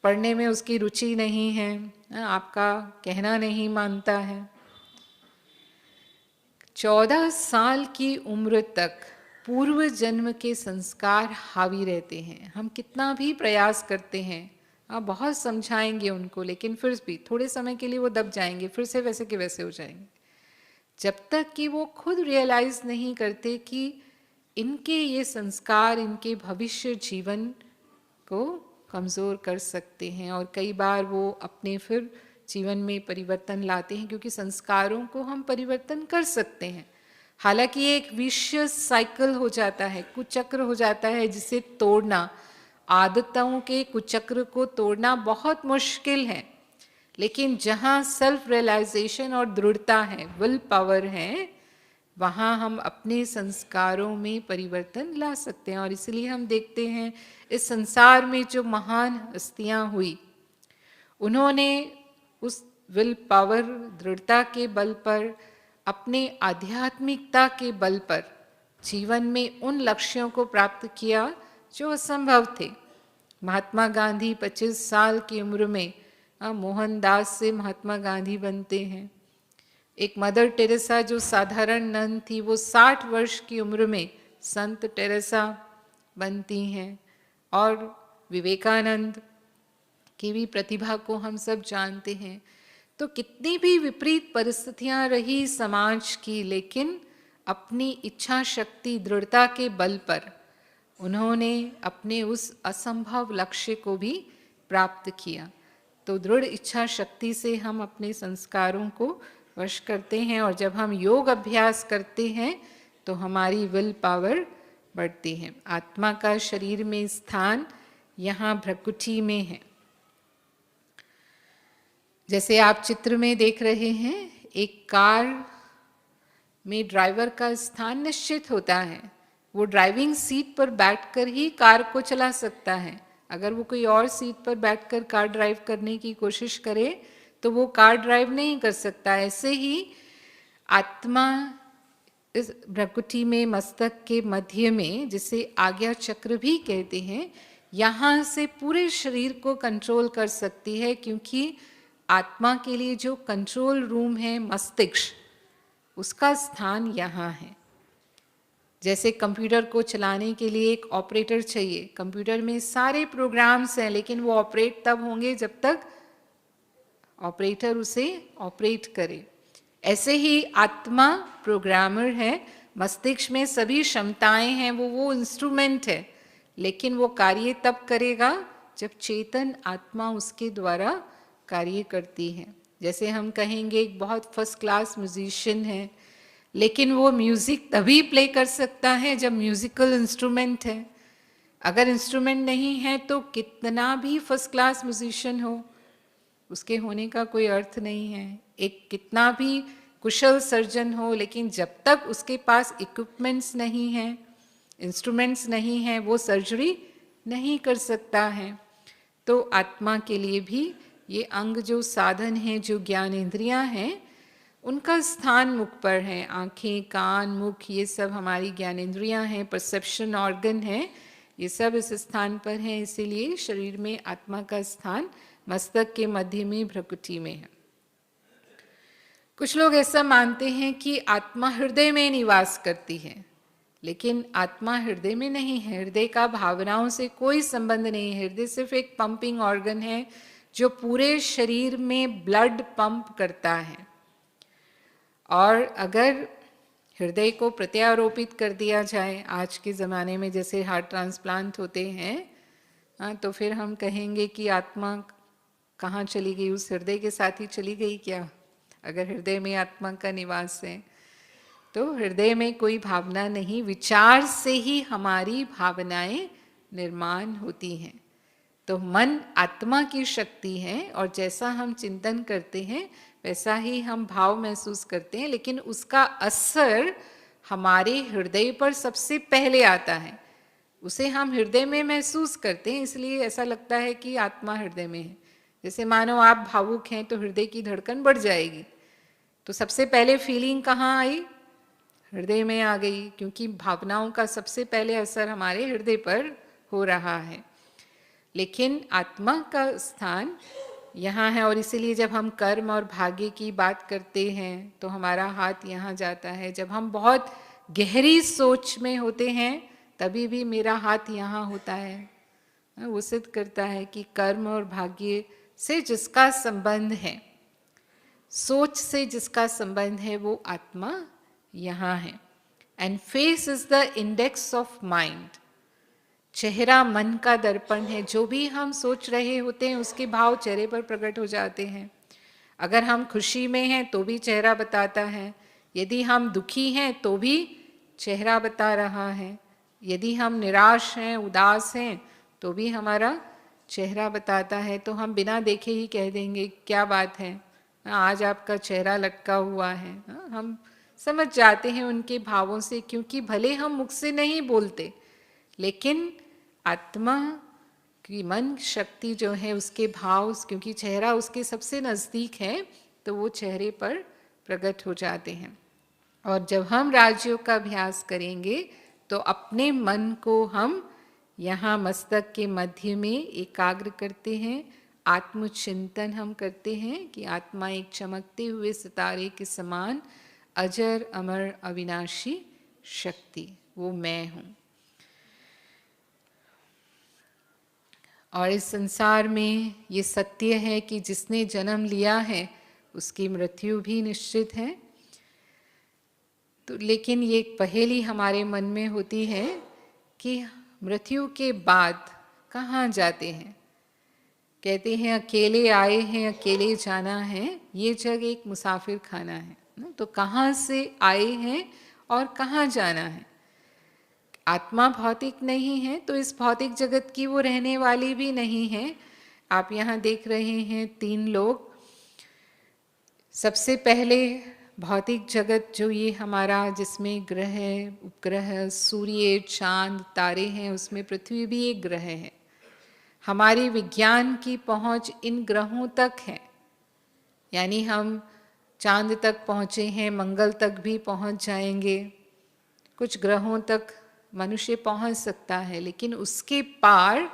पढ़ने में उसकी रुचि नहीं है, आपका कहना नहीं मानता है। 14 साल की उम्र तक पूर्व जन्म के संस्कार हावी रहते हैं। हम कितना भी प्रयास करते हैं, आप बहुत समझाएंगे उनको, लेकिन फिर भी थोड़े समय के लिए वो दब जाएंगे, फिर से वैसे के वैसे हो जाएंगे, जब तक कि वो खुद रियलाइज नहीं करते कि इनके ये संस्कार इनके भविष्य जीवन को कमज़ोर कर सकते हैं। और कई बार वो अपने फिर जीवन में परिवर्तन लाते हैं, क्योंकि संस्कारों को हम परिवर्तन कर सकते हैं। हालांकि एक विशियस साइकिल हो जाता है, कुचक्र हो जाता है, जिसे तोड़ना, आदतों के कुचक्र को तोड़ना बहुत मुश्किल है। लेकिन जहाँ सेल्फ रियलाइजेशन और दृढ़ता है, विल पावर है, वहाँ हम अपने संस्कारों में परिवर्तन ला सकते हैं। और इसलिए हम देखते हैं इस संसार में जो महान हस्तियाँ हुई, उन्होंने उस विल पावर, दृढ़ता के बल पर, अपने आध्यात्मिकता के बल पर जीवन में उन लक्ष्यों को प्राप्त किया जो असंभव थे। महात्मा गांधी 25 साल की उम्र में मोहनदास से महात्मा गांधी बनते हैं। एक मदर टेरेसा जो साधारण नन थी, वो 60 वर्ष की उम्र में संत टेरेसा बनती हैं। और विवेकानंद की भी प्रतिभा को हम सब जानते हैं। तो कितनी भी विपरीत परिस्थितियां रही समाज की, लेकिन अपनी इच्छा शक्ति, दृढ़ता के बल पर उन्होंने अपने उस असंभव लक्ष्य को भी प्राप्त किया। तो दृढ़ इच्छा शक्ति से हम अपने संस्कारों को वश करते हैं, और जब हम योग अभ्यास करते हैं तो हमारी विल पावर बढ़ती है। आत्मा का शरीर में स्थान यहाँ भ्रकुटी में है। जैसे आप चित्र में देख रहे हैं, एक कार में ड्राइवर का स्थान निश्चित होता है। वो ड्राइविंग सीट पर बैठकर ही कार को चला सकता है। अगर वो कोई और सीट पर बैठकर कार ड्राइव करने की कोशिश करे तो वो कार ड्राइव नहीं कर सकता। ऐसे ही आत्मा इस भ्रकुटी में, मस्तक के मध्य में, जिसे आज्ञा चक्र भी कहते हैं, यहाँ से पूरे शरीर को कंट्रोल कर सकती है, क्योंकि आत्मा के लिए जो कंट्रोल रूम है मस्तिष्क, उसका स्थान यहाँ है। जैसे कंप्यूटर को चलाने के लिए एक ऑपरेटर चाहिए, कंप्यूटर में सारे प्रोग्राम्स हैं लेकिन वो ऑपरेट तब होंगे जब तक ऑपरेटर उसे ऑपरेट करे। ऐसे ही आत्मा प्रोग्रामर है, मस्तिष्क में सभी क्षमताएं हैं, वो इंस्ट्रूमेंट है, लेकिन वो कार्य तब करेगा जब चेतन आत्मा उसके द्वारा कार्य करती है। जैसे हम कहेंगे एक बहुत फर्स्ट क्लास म्यूजिशियन है, लेकिन वो म्यूजिक तभी प्ले कर सकता है जब म्यूजिकल इंस्ट्रूमेंट है। अगर इंस्ट्रूमेंट नहीं है तो कितना भी फर्स्ट क्लास म्यूजिशियन हो, उसके होने का कोई अर्थ नहीं है। एक कितना भी कुशल सर्जन हो, लेकिन जब तक उसके पास इक्विपमेंट्स नहीं हैं, इंस्ट्रूमेंट्स नहीं हैं, वो सर्जरी नहीं कर सकता है। तो आत्मा के लिए भी ये अंग जो साधन हैं, जो ज्ञान इंद्रियां हैं, उनका स्थान मुख पर है। आँखें, कान, मुख, ये सब हमारी ज्ञानेंद्रियां हैं, परसेप्शन ऑर्गन है, ये सब इस स्थान पर हैं। इसीलिए शरीर में आत्मा का स्थान मस्तक के मध्य में भ्रुकुटी में है। कुछ लोग ऐसा मानते हैं कि आत्मा हृदय में निवास करती है, लेकिन आत्मा हृदय में नहीं है। हृदय का भावनाओं से कोई संबंध नहीं है। हृदय सिर्फ एक पंपिंग ऑर्गन है जो पूरे शरीर में ब्लड पंप करता है। और अगर हृदय को प्रत्यारोपित कर दिया जाए, आज के ज़माने में जैसे हार्ट ट्रांसप्लांट होते हैं, तो फिर हम कहेंगे कि आत्मा कहाँ चली गई, उस हृदय के साथ ही चली गई क्या? अगर हृदय में आत्मा का निवास है तो हृदय में कोई भावना नहीं, विचार से ही हमारी भावनाएं निर्माण होती हैं। तो मन आत्मा की शक्ति है और जैसा हम चिंतन करते हैं वैसा ही हम भाव महसूस करते हैं, लेकिन उसका असर हमारे हृदय पर सबसे पहले आता है। उसे हम हृदय में महसूस करते हैं, इसलिए ऐसा लगता है कि आत्मा हृदय में है। जैसे मानो आप भावुक हैं तो हृदय की धड़कन बढ़ जाएगी, तो सबसे पहले फीलिंग कहाँ आई? हृदय में आ गई, क्योंकि भावनाओं का सबसे पहले असर हमारे हृदय पर हो रहा है। लेकिन आत्मा का स्थान यहाँ है, और इसीलिए जब हम कर्म और भाग्य की बात करते हैं तो हमारा हाथ यहाँ जाता है। जब हम बहुत गहरी सोच में होते हैं तभी भी मेरा हाथ यहाँ होता है। वो सिद्ध करता है कि कर्म और भाग्य से जिसका संबंध है, सोच से जिसका संबंध है, वो आत्मा यहाँ है। And face is the index of mind. चेहरा मन का दर्पण है। जो भी हम सोच रहे होते हैं उसके भाव चेहरे पर प्रकट हो जाते हैं। अगर हम खुशी में हैं तो भी चेहरा बताता है, यदि हम दुखी हैं तो भी चेहरा बता रहा है, यदि हम निराश हैं, उदास हैं तो भी हमारा चेहरा बताता है। तो हम बिना देखे ही कह देंगे क्या बात है, आज आपका चेहरा लटका हुआ है। हम समझ जाते हैं उनके भावों से, क्योंकि भले हम मुख से नहीं बोलते, लेकिन आत्मा की मन शक्ति जो है उसके भाव, क्योंकि चेहरा उसके सबसे नज़दीक है, तो वो चेहरे पर प्रकट हो जाते हैं। और जब हम राजयोग का अभ्यास करेंगे तो अपने मन को हम यहाँ मस्तक के मध्य में एकाग्र करते हैं। आत्मचिंतन हम करते हैं कि आत्मा एक चमकते हुए सितारे के समान अजर अमर अविनाशी शक्ति, वो मैं हूँ। और इस संसार में ये सत्य है कि जिसने जन्म लिया है उसकी मृत्यु भी निश्चित है। तो लेकिन ये एक पहेली हमारे मन में होती है कि मृत्यु के बाद कहाँ जाते हैं। कहते हैं अकेले आए हैं अकेले जाना है, ये जग एक मुसाफिर खाना है। तो कहाँ से आए हैं और कहाँ जाना है। आत्मा भौतिक नहीं है तो इस भौतिक जगत की वो रहने वाली भी नहीं है। आप यहाँ देख रहे हैं 3 लोग। सबसे पहले भौतिक जगत जो ये हमारा, जिसमें ग्रह, उपग्रह, सूर्य, चांद, तारे हैं, उसमें पृथ्वी भी एक ग्रह है। हमारी विज्ञान की पहुंच इन ग्रहों तक है, यानी हम चांद तक पहुँचे हैं, मंगल तक भी पहुँच जाएंगे, कुछ ग्रहों तक मनुष्य पहुँच सकता है, लेकिन उसके पार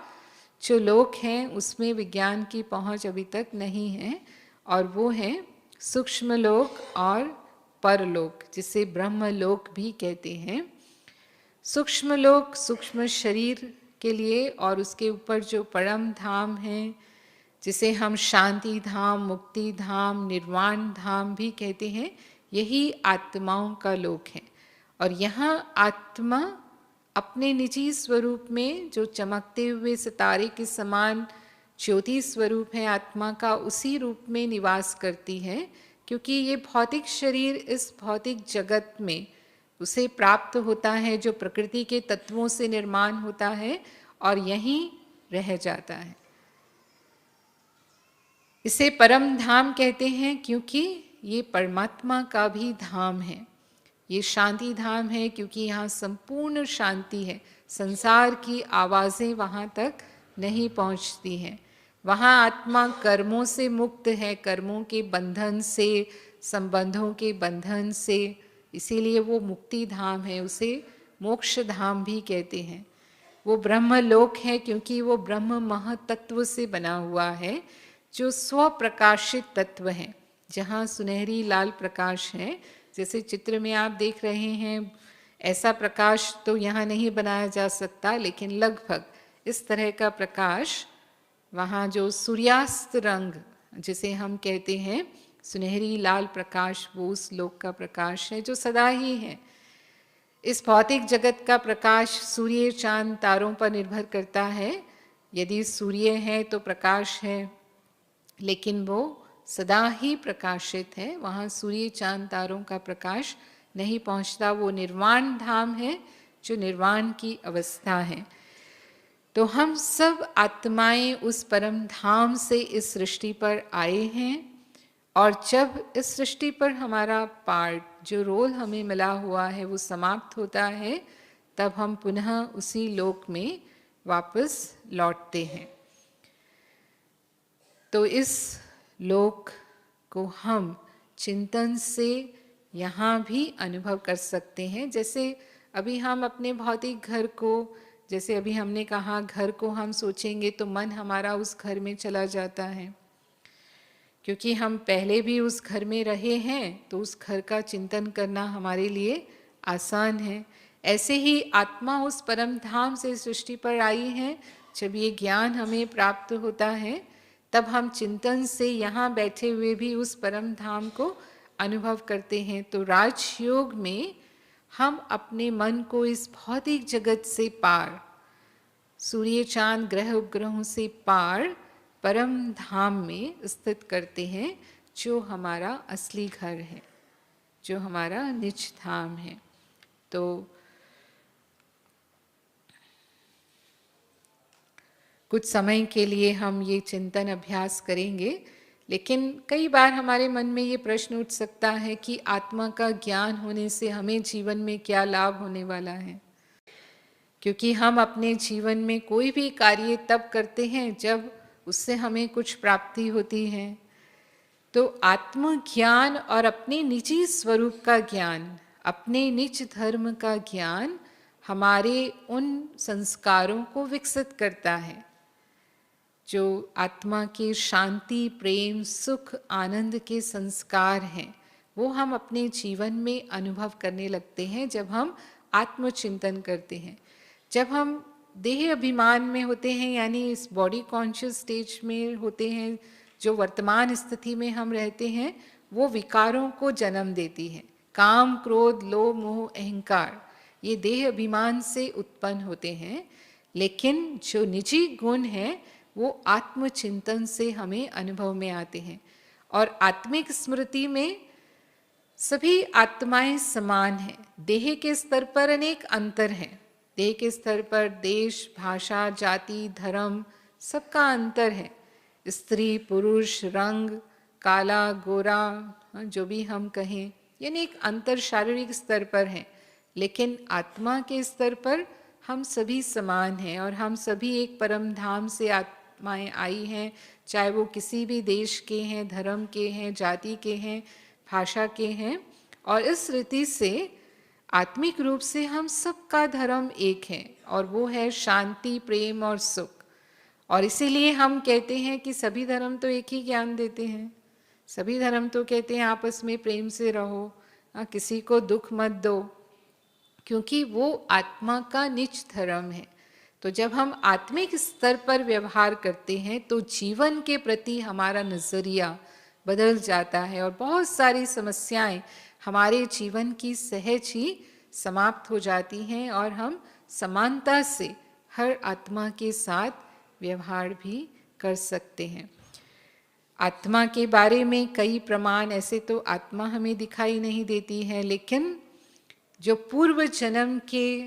जो लोक हैं उसमें विज्ञान की पहुँच अभी तक नहीं है। और वो है सूक्ष्म लोक और परलोक, जिसे ब्रह्म लोक भी कहते हैं। सूक्ष्म लोक, सूक्ष्म शरीर के लिए, और उसके ऊपर जो परम धाम है जिसे हम शांति धाम, मुक्ति धाम, निर्वाण धाम भी कहते हैं, यही आत्माओं का लोक है। और यहाँ आत्मा अपने निजी स्वरूप में जो चमकते हुए सितारे के समान ज्योति स्वरूप है आत्मा का, उसी रूप में निवास करती है, क्योंकि ये भौतिक शरीर इस भौतिक जगत में उसे प्राप्त होता है जो प्रकृति के तत्वों से निर्माण होता है और यहीं रह जाता है। इसे परम धाम कहते हैं क्योंकि ये परमात्मा का भी धाम है। ये शांति धाम है क्योंकि यहाँ संपूर्ण शांति है, संसार की आवाज़ें वहाँ तक नहीं पहुँचती हैं। वहाँ आत्मा कर्मों से मुक्त है, कर्मों के बंधन से, संबंधों के बंधन से, इसीलिए वो मुक्ति धाम है, उसे मोक्ष धाम भी कहते हैं। वो ब्रह्म लोक है क्योंकि वो ब्रह्म महतत्व से बना हुआ है, जो स्वप्रकाशित तत्व है, जहाँ सुनहरी लाल प्रकाश है। जैसे चित्र में आप देख रहे हैं, ऐसा प्रकाश तो यहाँ नहीं बनाया जा सकता, लेकिन लगभग इस तरह का प्रकाश वहाँ जो सूर्यास्त रंग जिसे हम कहते हैं सुनहरी लाल प्रकाश, वो उस लोक का प्रकाश है जो सदा ही है। इस भौतिक जगत का प्रकाश सूर्य, चांद, तारों पर निर्भर करता है। यदि सूर्य है तो प्रकाश है, लेकिन वो सदा ही प्रकाशित है, वहाँ सूर्य, चांद, तारों का प्रकाश नहीं पहुँचता। वो निर्वाण धाम है जो निर्वाण की अवस्था है। तो हम सब आत्माएं उस परम धाम से इस सृष्टि पर आए हैं, और जब इस सृष्टि पर हमारा पार्ट, जो रोल हमें मिला हुआ है, वो समाप्त होता है, तब हम पुनः उसी लोक में वापस लौटते हैं। तो इस लोक को हम चिंतन से यहाँ भी अनुभव कर सकते हैं। जैसे अभी हम अपने भौतिक घर को, जैसे अभी हमने कहा, घर को हम सोचेंगे तो मन हमारा उस घर में चला जाता है, क्योंकि हम पहले भी उस घर में रहे हैं, तो उस घर का चिंतन करना हमारे लिए आसान है। ऐसे ही आत्मा उस परम धाम से सृष्टि पर आई है। जब ये ज्ञान हमें प्राप्त होता है, तब हम चिंतन से यहाँ बैठे हुए भी उस परम धाम को अनुभव करते हैं। तो राजयोग में हम अपने मन को इस भौतिक जगत से पार, सूर्य, चांद, ग्रह उपग्रहों से पार परम धाम में स्थित करते हैं, जो हमारा असली घर है, जो हमारा निज धाम है। तो कुछ समय के लिए हम ये चिंतन अभ्यास करेंगे, लेकिन कई बार हमारे मन में ये प्रश्न उठ सकता है कि आत्मा का ज्ञान होने से हमें जीवन में क्या लाभ होने वाला है। क्योंकि हम अपने जीवन में कोई भी कार्य तब करते हैं जब उससे हमें कुछ प्राप्ति होती है। तो आत्मज्ञान और अपने निजी स्वरूप का ज्ञान, अपने निज धर्म का ज्ञान हमारे उन संस्कारों को विकसित करता है जो आत्मा के शांति, प्रेम, सुख, आनंद के संस्कार हैं। वो हम अपने जीवन में अनुभव करने लगते हैं जब हम आत्मचिंतन करते हैं। जब हम देह अभिमान में होते हैं, यानी इस बॉडी कॉन्शियस स्टेज में होते हैं, जो वर्तमान स्थिति में हम रहते हैं, वो विकारों को जन्म देती है। काम, क्रोध, लोभ, मोह, अहंकार, ये देह अभिमान से उत्पन्न होते हैं। लेकिन जो निजी गुण हैं वो आत्मचिंतन से हमें अनुभव में आते हैं। और आत्मिक स्मृति में सभी आत्माएं समान हैं। देह के स्तर पर अनेक अंतर हैं। देह के स्तर पर देश, भाषा, जाति, धर्म सबका अंतर है। स्त्री, पुरुष, रंग, काला, गोरा, जो भी हम कहें, ये अनेक अंतर शारीरिक स्तर पर हैं। लेकिन आत्मा के स्तर पर हम सभी समान हैं, और हम सभी एक परम धाम से आत्माएं आई हैं, चाहे वो किसी भी देश के हैं, धर्म के हैं, जाति के हैं, भाषा के हैं। और इस रीति से आत्मिक रूप से हम सबका धर्म एक है, और वो है शांति, प्रेम और सुख। और इसीलिए हम कहते हैं कि सभी धर्म तो एक ही ज्ञान देते हैं। सभी धर्म तो कहते हैं आपस में प्रेम से रहो, किसी को दुख मत दो, क्योंकि वो आत्मा का निज धर्म है। तो जब हम आत्मिक स्तर पर व्यवहार करते हैं तो जीवन के प्रति हमारा नज़रिया बदल जाता है और बहुत सारी समस्याएं हमारे जीवन की सहज ही समाप्त हो जाती हैं और हम समानता से हर आत्मा के साथ व्यवहार भी कर सकते हैं। आत्मा के बारे में कई प्रमाण, ऐसे तो आत्मा हमें दिखाई नहीं देती है, लेकिन जो पूर्व जन्म के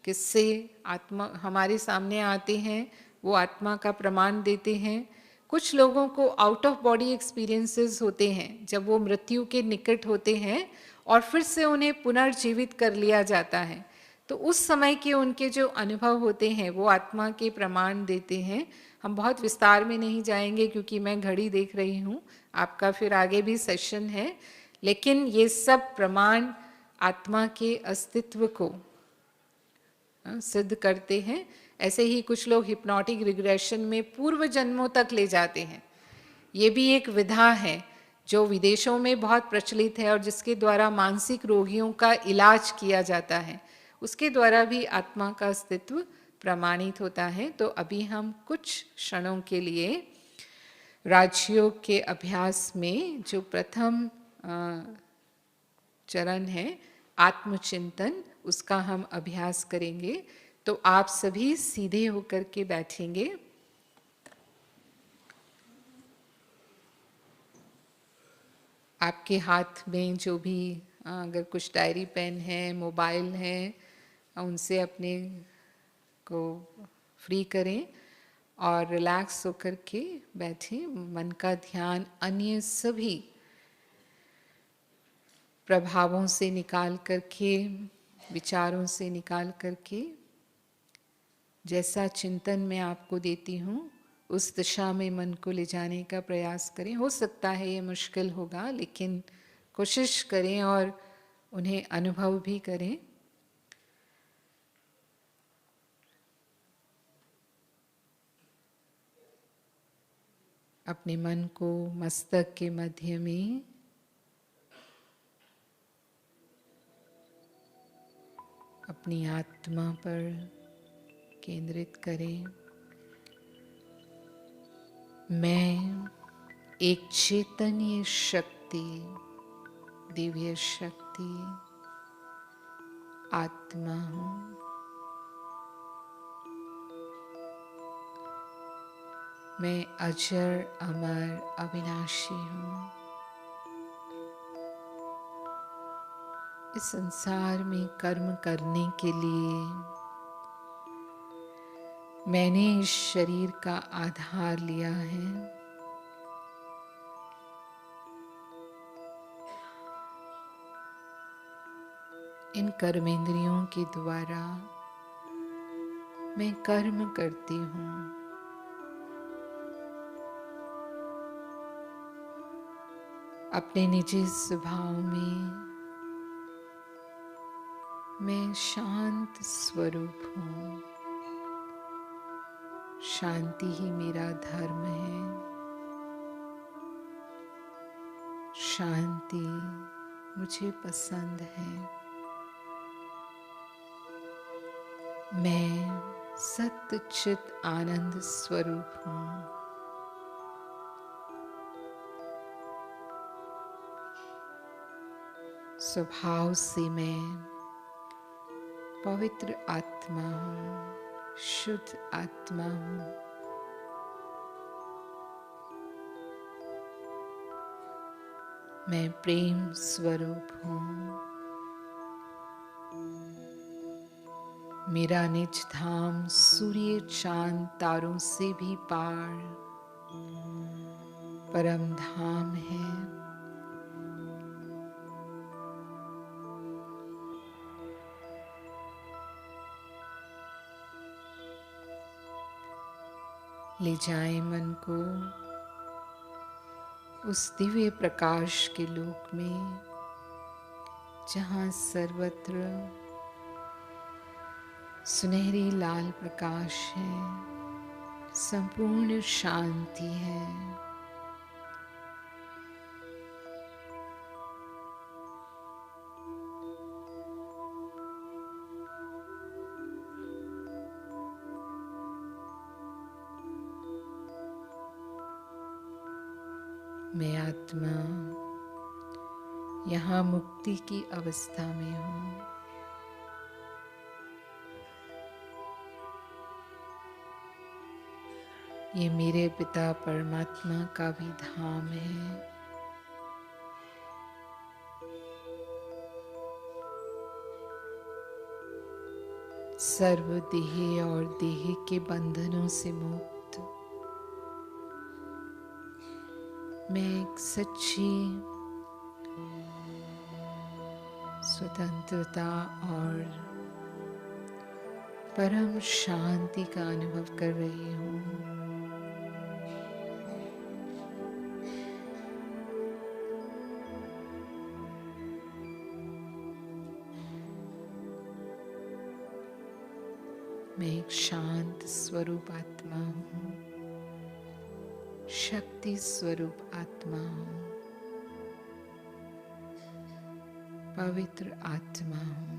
किस्से आत्मा हमारे सामने आते हैं वो आत्मा का प्रमाण देते हैं। कुछ लोगों को आउट ऑफ बॉडी एक्सपीरियंसेस होते हैं जब वो मृत्यु के निकट होते हैं और फिर से उन्हें पुनर्जीवित कर लिया जाता है, तो उस समय के उनके जो अनुभव होते हैं वो आत्मा के प्रमाण देते हैं। हम बहुत विस्तार में नहीं जाएंगे क्योंकि मैं घड़ी देख रही हूँ, आपका फिर आगे भी सेशन है, लेकिन ये सब प्रमाण आत्मा के अस्तित्व को सिद्ध करते हैं। ऐसे ही कुछ लोग हिप्नोटिक रिग्रेशन में पूर्व जन्मों तक ले जाते हैं। ये भी एक विधा है जो विदेशों में बहुत प्रचलित है और जिसके द्वारा मानसिक रोगियों का इलाज किया जाता है। उसके द्वारा भी आत्मा का अस्तित्व प्रमाणित होता है। तो अभी हम कुछ क्षणों के लिए राजयोग के अभ्यास में जो प्रथम चरण है आत्मचिंतन, उसका हम अभ्यास करेंगे। तो आप सभी सीधे होकर के बैठेंगे। आपके हाथ में जो भी अगर कुछ डायरी पेन है, मोबाइल है, उनसे अपने को फ्री करें और रिलैक्स होकर के बैठें। मन का ध्यान अन्य सभी प्रभावों से निकाल करके, विचारों से निकाल करके, जैसा चिंतन मैं आपको देती हूँ उस दिशा में मन को ले जाने का प्रयास करें। हो सकता है ये मुश्किल होगा, लेकिन कोशिश करें और उन्हें अनुभव भी करें। अपने मन को मस्तक के मध्य में अपनी आत्मा पर केंद्रित करें। मैं एक चैतन्य शक्ति, दिव्य शक्ति आत्मा हूँ। मैं अजर अमर अविनाशी हूँ। इस संसार में कर्म करने के लिए मैंने इस शरीर का आधार लिया है। इन कर्मेंद्रियों के द्वारा मैं कर्म करती हूँ। अपने निजी स्वभाव में मैं शांत स्वरूप हूँ। शांति ही मेरा धर्म है। शांति मुझे पसंद है। मैं सत्य चित आनंद स्वरूप हूँ। स्वभाव से मैं पवित्र आत्मा हूँ, शुद्ध आत्मा हूँ। मैं प्रेम स्वरूप हूँ। मेरा निज धाम सूर्य चांद तारों से भी पार परम धाम है। ले जाएं मन को उस दिव्य प्रकाश के लोक में जहाँ सर्वत्र सुनहरी लाल प्रकाश है, संपूर्ण शांति है। मैं आत्मा यहाँ मुक्ति की अवस्था में हूँ। ये मेरे पिता परमात्मा का भी धाम है। सर्व देह और देह के बंधनों से मुक्त मैं एक सच्ची स्वतंत्रता और परम शांति का अनुभव कर रही हूँ। मैं एक शांत स्वरूप आत्मा हूँ, शक्ति स्वरूप आत्मा हूँ, पवित्र आत्मा हूँ।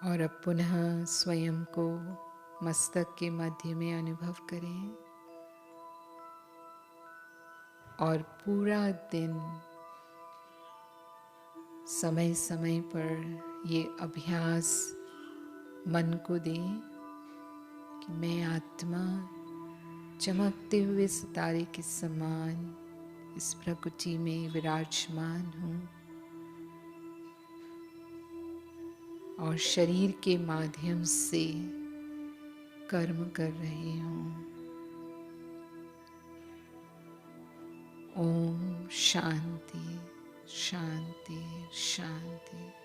और अब पुनः स्वयं को मस्तक के मध्य में अनुभव करें और पूरा दिन समय समय पर ये अभ्यास मन को दें कि मैं आत्मा चमकते हुए सितारे के समान इस प्रकृति में विराजमान हूँ और शरीर के माध्यम से कर्म कर रही हूँ। ओम शांति शांति शांति।